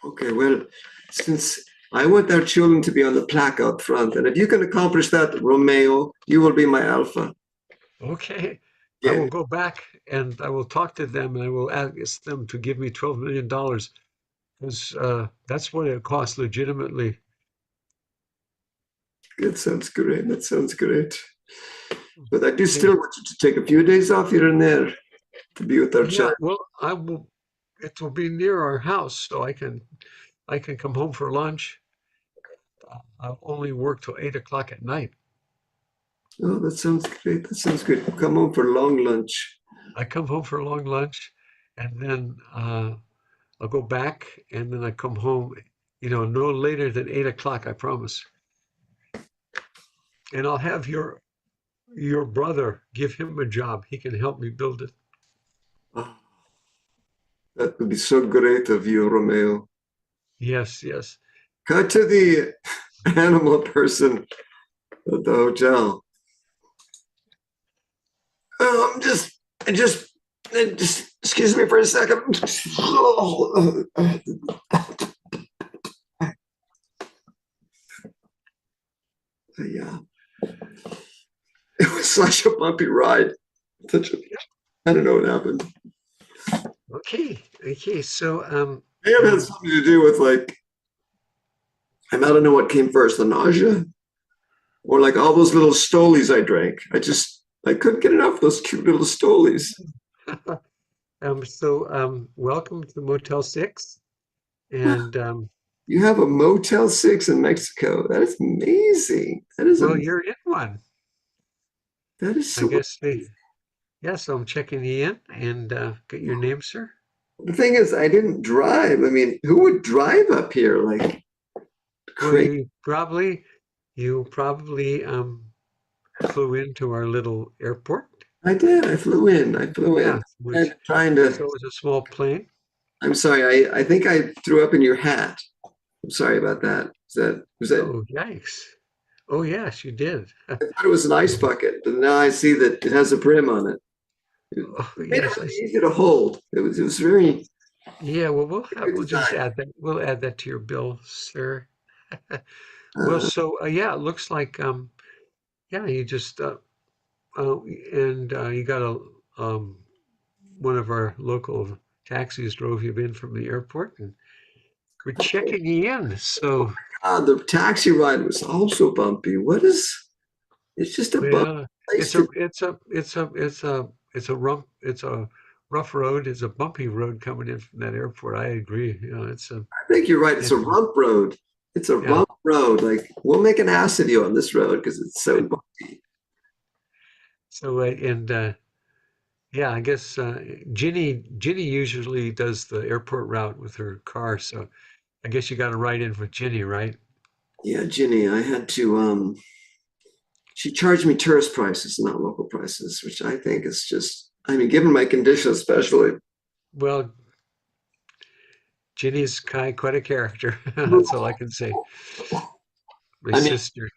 okay. Well, since I want our children to be on the plaque out front, and if you can accomplish that, Romeo, you will be my alpha. Okay, I Yeah, will go back and I will talk to them and I will ask them to give me $12 million because that's what it costs legitimately. that sounds great. That sounds great. But I do Okay. still want you to take a few days off here and there to be with our Yeah, child. well, I will. It will be near our house, so I can come home for lunch. I'll only work till 8 o'clock at night. Oh, that sounds great. That sounds great. Come home for long lunch. I come home for a long lunch, and then I'll go back, and then I come home. No later than 8 o'clock. I promise. And I'll have your brother give him a job. He can help me build it. Oh, that would be so great of you, Romeo. Yes, yes. Cut to the animal person at the hotel. Just excuse me for a second. Yeah, it was such a bumpy ride. Such a, I don't know what happened. Okay, okay. So May have had um, something to do with like, I don't know what came first, the nausea or like all those little stolies I drank. I couldn't get enough of those cute little stolies. welcome to Motel 6. And You have a Motel 6 in Mexico. That is amazing. well, you're in one. That is I so. guess yeah, so I'm checking you in and get your name, sir. The thing is, I didn't drive. I mean, who would drive up here? Like Well, crazy. you probably flew into our little airport. I did. I flew in. I flew in. Yeah, I'm which trying to. so it was a small plane. I'm sorry. I think I threw up in your hat. I'm sorry about that. Was that? Oh, yikes. Oh, yes, you did. I thought it was an ice bucket, but now I see that it has a brim on it. It Oh, made it yes, really easy to hold. It was very yeah, well, good we'll just design. add that. We'll add that to your bill, sir. Well, Uh, so yeah, it looks like yeah, you just and you got a one of our local taxis drove you in from the airport, and we're checking you in. So, the taxi ride was also bumpy. What is? It's just a bumpy well, place to. it's a rough road. It's a bumpy road coming in from that airport. I agree. I think you're right. It's a It's a rump road. It's a yeah. rump road. Like we'll make an ass of you on this road because it's so bumpy. So and yeah, I guess Ginny usually does the airport route with her car. So I guess you got to ride in with Ginny, right? Yeah, Ginny, I had to. She charged me tourist prices, not local prices, which I think is just. I mean, given my condition, especially. Well, Ginny's quite a character. That's all I can say. My I mean, sister.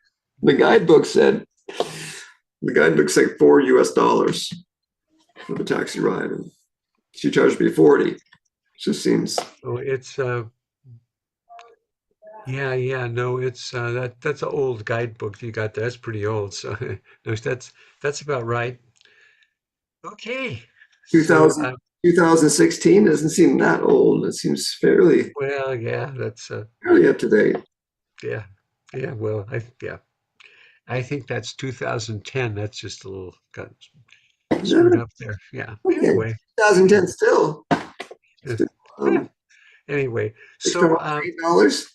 the guidebook said the guidebook said $4 for the taxi ride, and she charged me 40. It just seems. Oh, it's yeah, yeah, no, it's that's an old guidebook you got there. That's pretty old. So no, that's about right. Okay. So 2000, 2016 doesn't seem that old. It seems well, yeah, that's fairly up to date. yeah. Yeah, well, I think that's 2010. That's just a little got screwed No, up there. Yeah. okay, Anyway, 2010 still. Um, Anyway, extra so $8.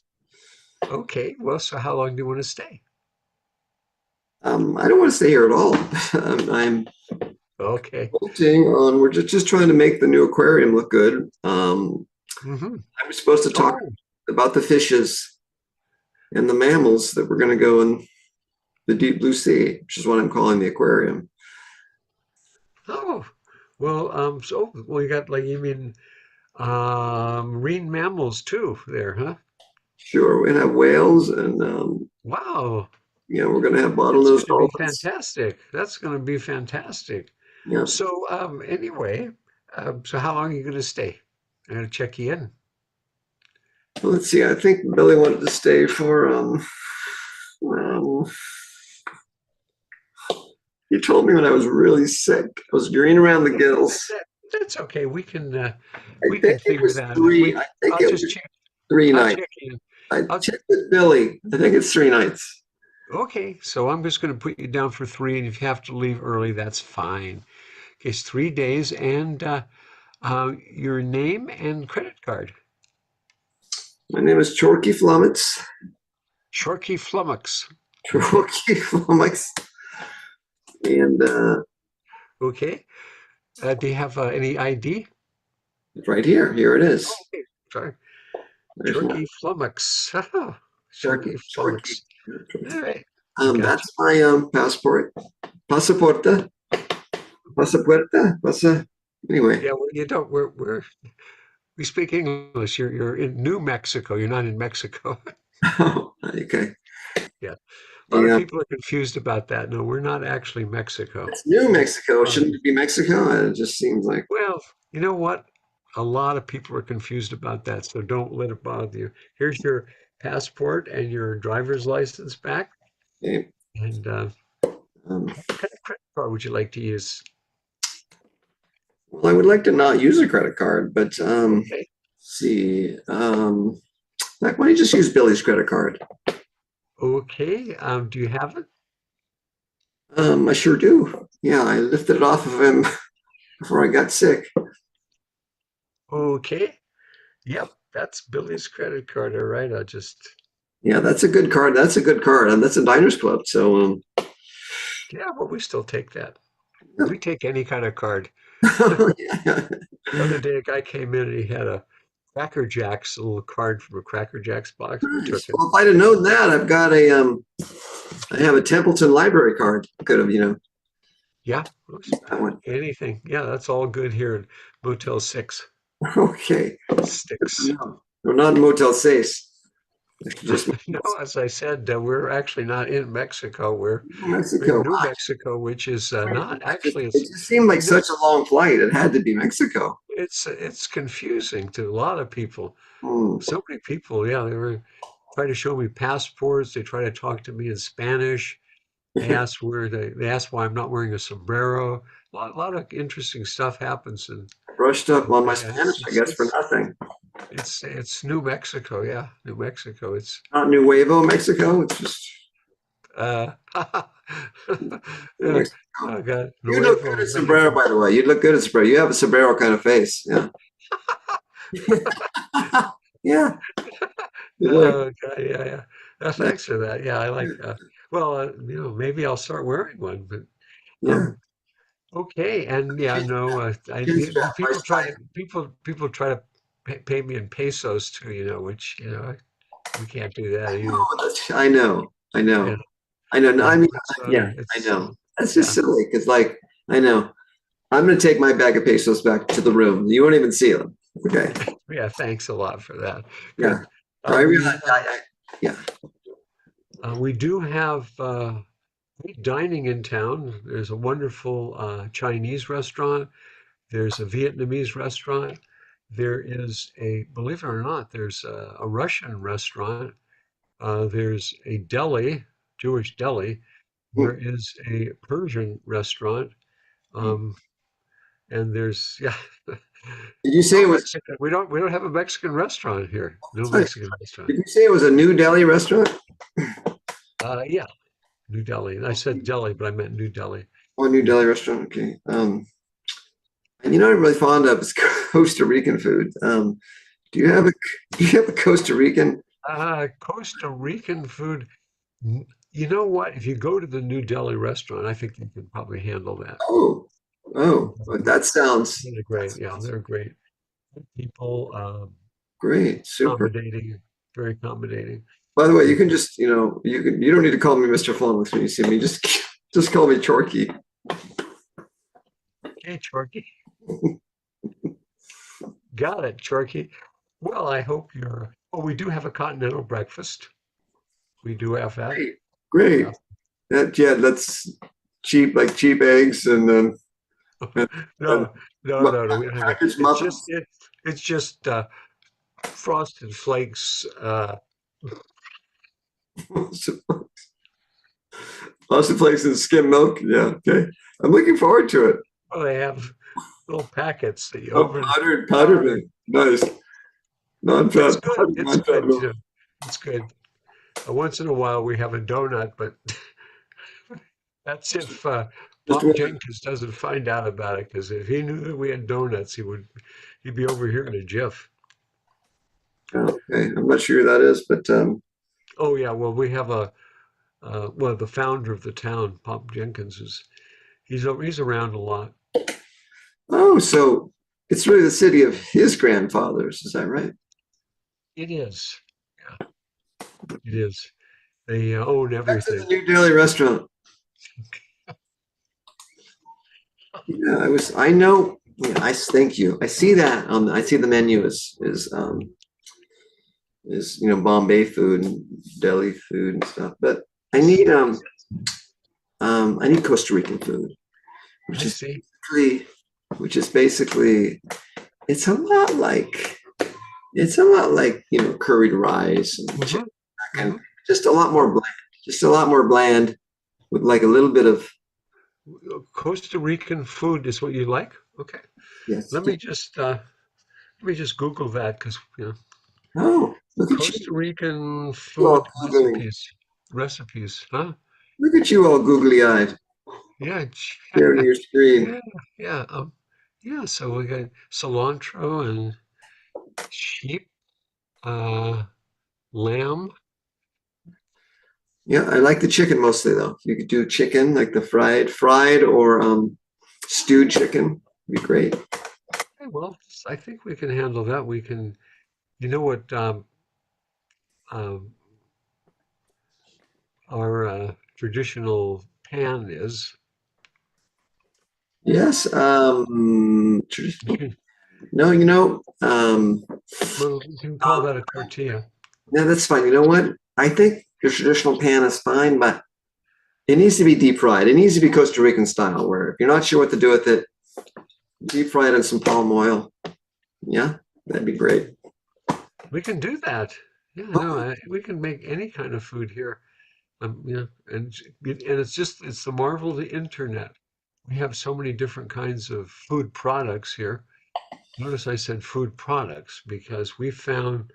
okay, well, so how long do you want to stay? I don't want to stay here at all. I'm Okay. bolting on. We're just trying to make the new aquarium look good. Hmm. I was supposed to talk Oh, about the fishes and the mammals that were going to go in the deep blue sea, which is what I'm calling the aquarium. oh, well, well, you got like you mean marine mammals too there, huh? Sure, we're going to have whales and Wow, we're going to have that's bottlenose going to be dolphins. fantastic. That's going to be fantastic. Yeah. So, anyway, so how long are you going to stay? I'm going to check you in. Well, let's see. I think Billy wanted to stay for um, he told me when I was really sick. I was green around the gills. That's okay. I We think can it figure was that. three. I think I'll it just was check. 3 nights. Check in. I I'll checked with Billy. I think it's 3 nights. Okay, so I'm just going to put you down for three, and if you have to leave early, that's fine. Okay, it's 3 days, and your name and credit card. My name is Chorky Flummox. Shorkey Flummox. Okay, Chorky Flummox. And okay. Do you have any ID? right here, here it Oh, is. okay, sorry. There's one. Shorkey Flummox. Chorky. Shorkey Chorky. Flummox. All right, I got That's my passport. Passaporta. Passapuerta. you. Anyway. Yeah, well, you don't. We speak English. You're in New Mexico. You're not in Mexico. Okay. Yeah, a lot of Yeah. people are confused about that. No, we're not actually Mexico. It's New We're Mexico. Shouldn't it be Mexico? It just seems like. Well, you know what? A lot of people are confused about that, so don't let it bother you. Here's your passport and your driver's license back. Okay. And Um, what kind of credit card would you like to use? well, I would like to not use a credit card, but Okay. see. Like, why don't you just use Billy's credit card? Okay. Do you have it? I sure do. Yeah, I lifted it off of him before I got sick. Okay. Yep, that's Billy's credit card. All right. I'll just, Yeah, that's a good card. That's a good card, and that's a Diners Club. So, yeah, but we still take that. yeah. We take any kind of card. Yeah. The other day, a guy came in and he had a Cracker Jacks, a little card from a Cracker Jacks box. We took Nice. it. Well, if I'd have known that, I have a Templeton library card. Could have, Yeah, that one. anything. Yeah, that's all good here in Motel 6. Okay. Sticks. No, we're not in Motel 6. Just No, as I said, we're actually not in Mexico. We're in Mexico. New Mexico, which is not actually. It just seemed like You know, such a long flight. It had to be Mexico. it's confusing to a lot of people. Hmm. So many people, yeah, they were trying to show me passports. They try to talk to me in Spanish. They asked why I'm not wearing a sombrero. A lot of interesting stuff happens, and Brushed up on my yeah, Spanish, I guess, for nothing. it's New Mexico, yeah, New Mexico. It's Not Nuevo, Mexico. It's just uh, New yeah, Mexico. oh God, You look good Nuevo at sombrero, Mexico. by the way. You look good at sombrero. You have a sombrero kind of face. Yeah. Yeah. You look. Oh God, yeah, yeah. Yeah. Thanks for that. Yeah, I like. Well, maybe I'll start wearing one. But Yeah. um, okay, and yeah, no, Chin strap, people nice try tight. to people try to pay me in pesos too, which we can't do that either. Oh, I know. I Yeah, know. I know. No, yeah, I mean, it's yeah, I know. That's just yeah, silly because, like, I know. I'm going to take my bag of pesos back to the room. You won't even see them. Okay. yeah. Thanks a lot for that. Yeah. Good. I realize. Yeah. We do have great dining in town. There's a wonderful Chinese restaurant. There's a Vietnamese restaurant. There is believe it or not, there's a Russian restaurant. There's a deli, Jewish deli. There is a Persian restaurant. Um, and there's, yeah, Did you say no it was? Mexican. We don't have a Mexican restaurant here. No Sorry, Mexican restaurant. did you say it was a New Delhi restaurant? Yeah, New Delhi. And I said Delhi, but I meant New Delhi. Oh, New Delhi restaurant. Okay. And I'm really fond of is Costa Rican food. Do you have a do you have a Costa Rican? Costa Rican food. You know what? If you go to the New Delhi restaurant, I think you can probably handle that. Oh, oh, that sounds They're that great. Yeah, sounds they're great people. great. Super. Accommodating, very accommodating. By the way, you can just, you don't need to call me Mr. Flummox when you see me. Just call me Chorky. Okay, Chorky. Got it, Chorky. Well, I hope you're. Oh, we do have a continental breakfast. We do have that. Great, great. Yeah. That's cheap, like cheap eggs and No, no. We don't have that. packaged It's just muffins. it's just Frosted Flakes. Lots of places skim milk. Yeah, okay. I'm looking forward to it. Well, they have little packets that you Oh, open. powdered milk. Nice. It's Non-fat, good. It's non-fat good milk. too. It's good. Once in a while, we have a donut, but that's if Just Pop one. Jenkins doesn't find out about it. Because if he knew that we had donuts, he'd be over here in a jiff. Oh, okay. I'm not sure who that is, but Oh yeah, well we have well the founder of the town, Pop Jenkins is he's around a lot. oh, so it's really the city of his grandfathers. Is that right? It is. Yeah, it is. They own Back to the everything. New Delhi restaurant. Yeah, I know. Yeah, thank you. I see that I see the menu is Bombay food and Delhi food and stuff. But I need I need Costa Rican food, which I is see. basically which is basically it's a lot like it's a lot like curried rice and chicken, hmm that kind of hmm thing. Just a lot more bland. Just a lot more bland with like a little bit of Costa Rican food is what you like? Okay. yes. Let me just Google that because Oh, look at Costa you. Rican You all food googling. recipes, huh? Look at you all googly eyed Yeah, there on your screen. yeah, yeah. Yeah. So we got cilantro and sheep, uh, lamb. Yeah, I like the chicken mostly though. You could do chicken, like the fried or stewed chicken. Would be great. Okay, well, I think we can handle that. We can. You know what um, our traditional pan is? Yes. You Traditional. can, No, well, you can call that a tortilla. no, that's fine. You know what? I think the traditional pan is fine, but it needs to be deep fried. It needs to be Costa Rican style, where if you're not sure what to do with it, deep fry it in some palm oil. Yeah, that'd be great. We can do that. Yeah, no, we can make any kind of food here. Yeah, and it's the marvel of the internet. We have so many different kinds of food products here. Notice I said food products because we found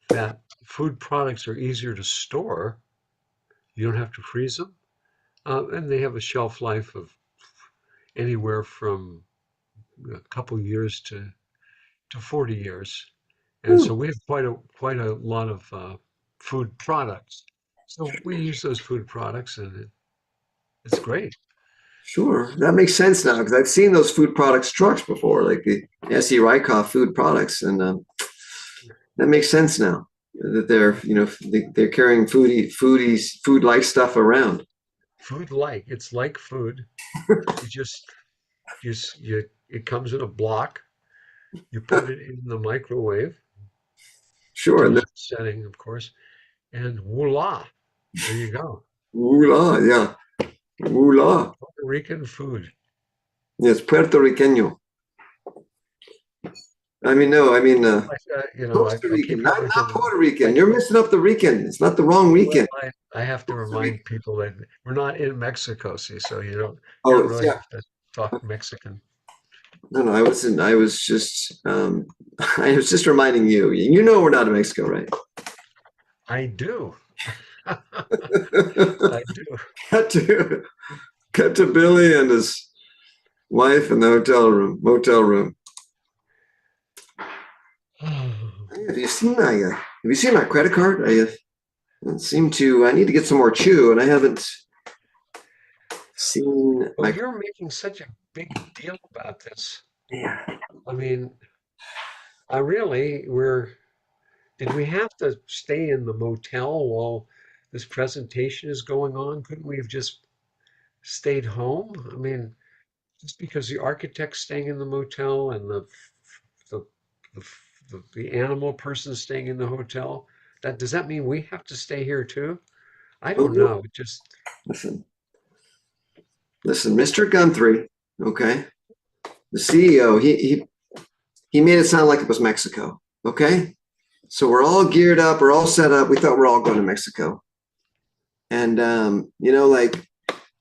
that food products are easier to store. You don't have to freeze them, and they have a shelf life of anywhere from a couple years to 40 years. And Hmm, so we have quite a lot of food products. So we use those food products, and it's great. sure, that makes sense now because I've seen those food products trucks before, like the SE Rykoff food products, and that makes sense now that they're carrying food like stuff around. Food like it's like food. You just it comes in a block. You put it in the microwave, Sure, and then, temperature setting, of course, and voila, there you go. ooh la, yeah, ooh la. Puerto Rican food. Yes, Puerto Riqueño. I mean, no, I mean Like Costa I keep Rican, having not to Puerto Rican. like. You're messing up the Rican. It's not the wrong Well, Rican. I have to Costa Rican. remind people that we're not in Mexico, see, so you don't Oh, really yeah. have to talk Mexican. No, no, I wasn't. I was just, I was just reminding you. You know, we're not in Mexico, right? I do. I do. cut to cut to Billy and his wife in the motel room. Have you seen my credit card? I need to get some more chew, and I haven't seen Well, my. you're making such a big deal about this. Yeah. I mean, I really, did we have to stay in the motel while this presentation is going on? Couldn't we have just stayed home? I mean, just because the architect's staying in the motel and the the, the animal person's staying in the hotel, does that mean we have to stay here too? I Oh, don't no. know. It just Listen, listen, Mr. Guthrie. Okay, the CEO. He made it sound like it was Mexico. Okay, so we're all geared up. We're all set up. We thought we're all going to Mexico, and like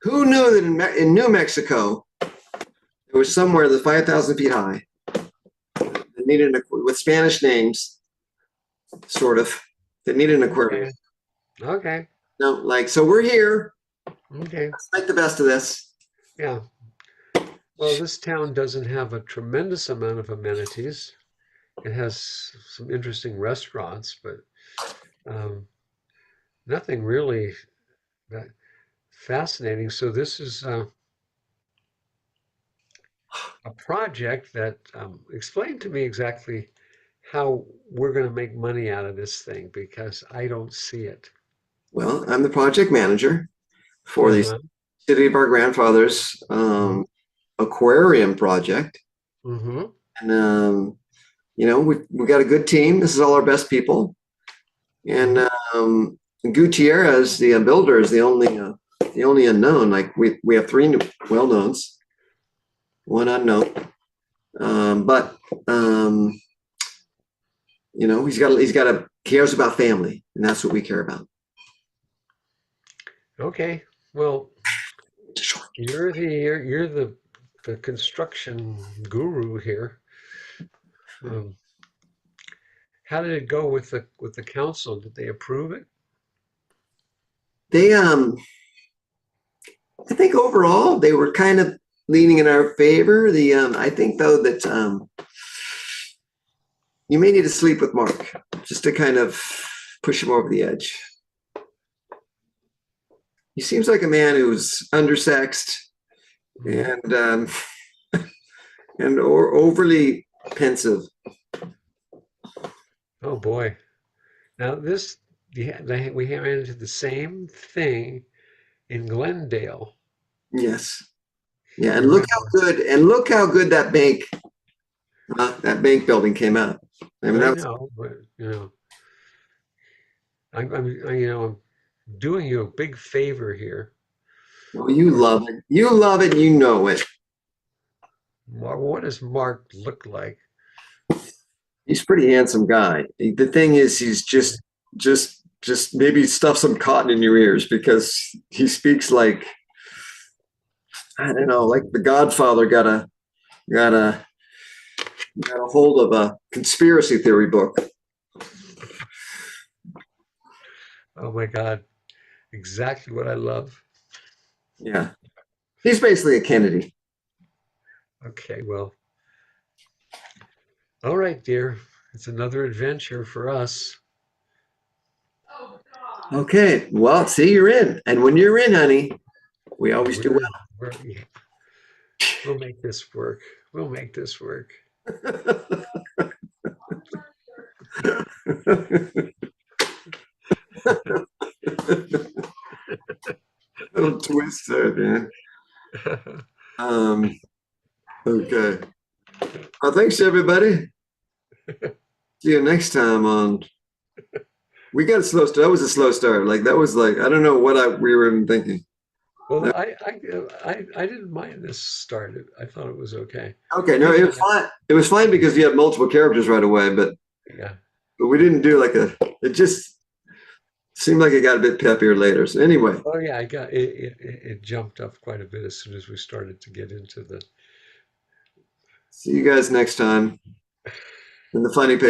who knew that in New Mexico there was somewhere that's 5,000 feet high that needed with Spanish names, sort of, that needed an aquarium. okay. Okay. No, like so we're here. Okay. Let's make the best of this. Yeah. Well, this town doesn't have a tremendous amount of amenities. It has some interesting restaurants, but um, nothing really that fascinating. So this is a project that explain to me exactly how we're going to make money out of this thing because I don't see it. Well, I'm the project manager for the Uh-huh. City of Our Grandfathers Mm-hmm. aquarium project. Mm-hmm. And we got a good team. This is all our best people. And Mm-hmm. Gutierrez, the builder, is the only unknown. Like we have three well knowns, one unknown. But he cares about family, and that's what we care about. Okay. Well, Sure. you're the construction guru here. Um, how did it go with the council? Did they approve it? They I think overall they were kind of leaning in our favor. I think though that you may need to sleep with Mark just to kind of push him over the edge. He seems like a man who's undersexed Hmm. and or overly pensive. Oh boy. Now this we ran into the same thing in Glendale. Yes. Yeah, You and remember? look how good that bank building came out. I mean, I that's know, but I'm doing you a big favor here. well, you Or love it. You love it. You know it. What does Mark look like? He's a pretty handsome guy. The thing is, he's just maybe stuff some cotton in your ears because he speaks like I don't know, like the Godfather got a got a hold of a conspiracy theory book. Oh my God, exactly what I love. Yeah, he's basically a Kennedy. Okay, well, all right, dear. It's another adventure for us. Okay, well, see, you're in, and when you're in, honey, we always do Yeah, we'll make this work. We'll make this work. well. Little twist there, man. Um, okay. Well, thanks everybody. See you next time on. We got a slow start. That was a slow start. Like that was like I don't know what we were even thinking. Well, I didn't mind this start. I thought it was okay. Okay, no, it was Usually, fine. It was fine because you had multiple characters right away, yeah. but we didn't do like a. It just seemed like it got a bit peppier later. So anyway, Oh yeah, I got it, it jumped up quite a bit as soon as we started to get into the see you guys next time in the funny paper.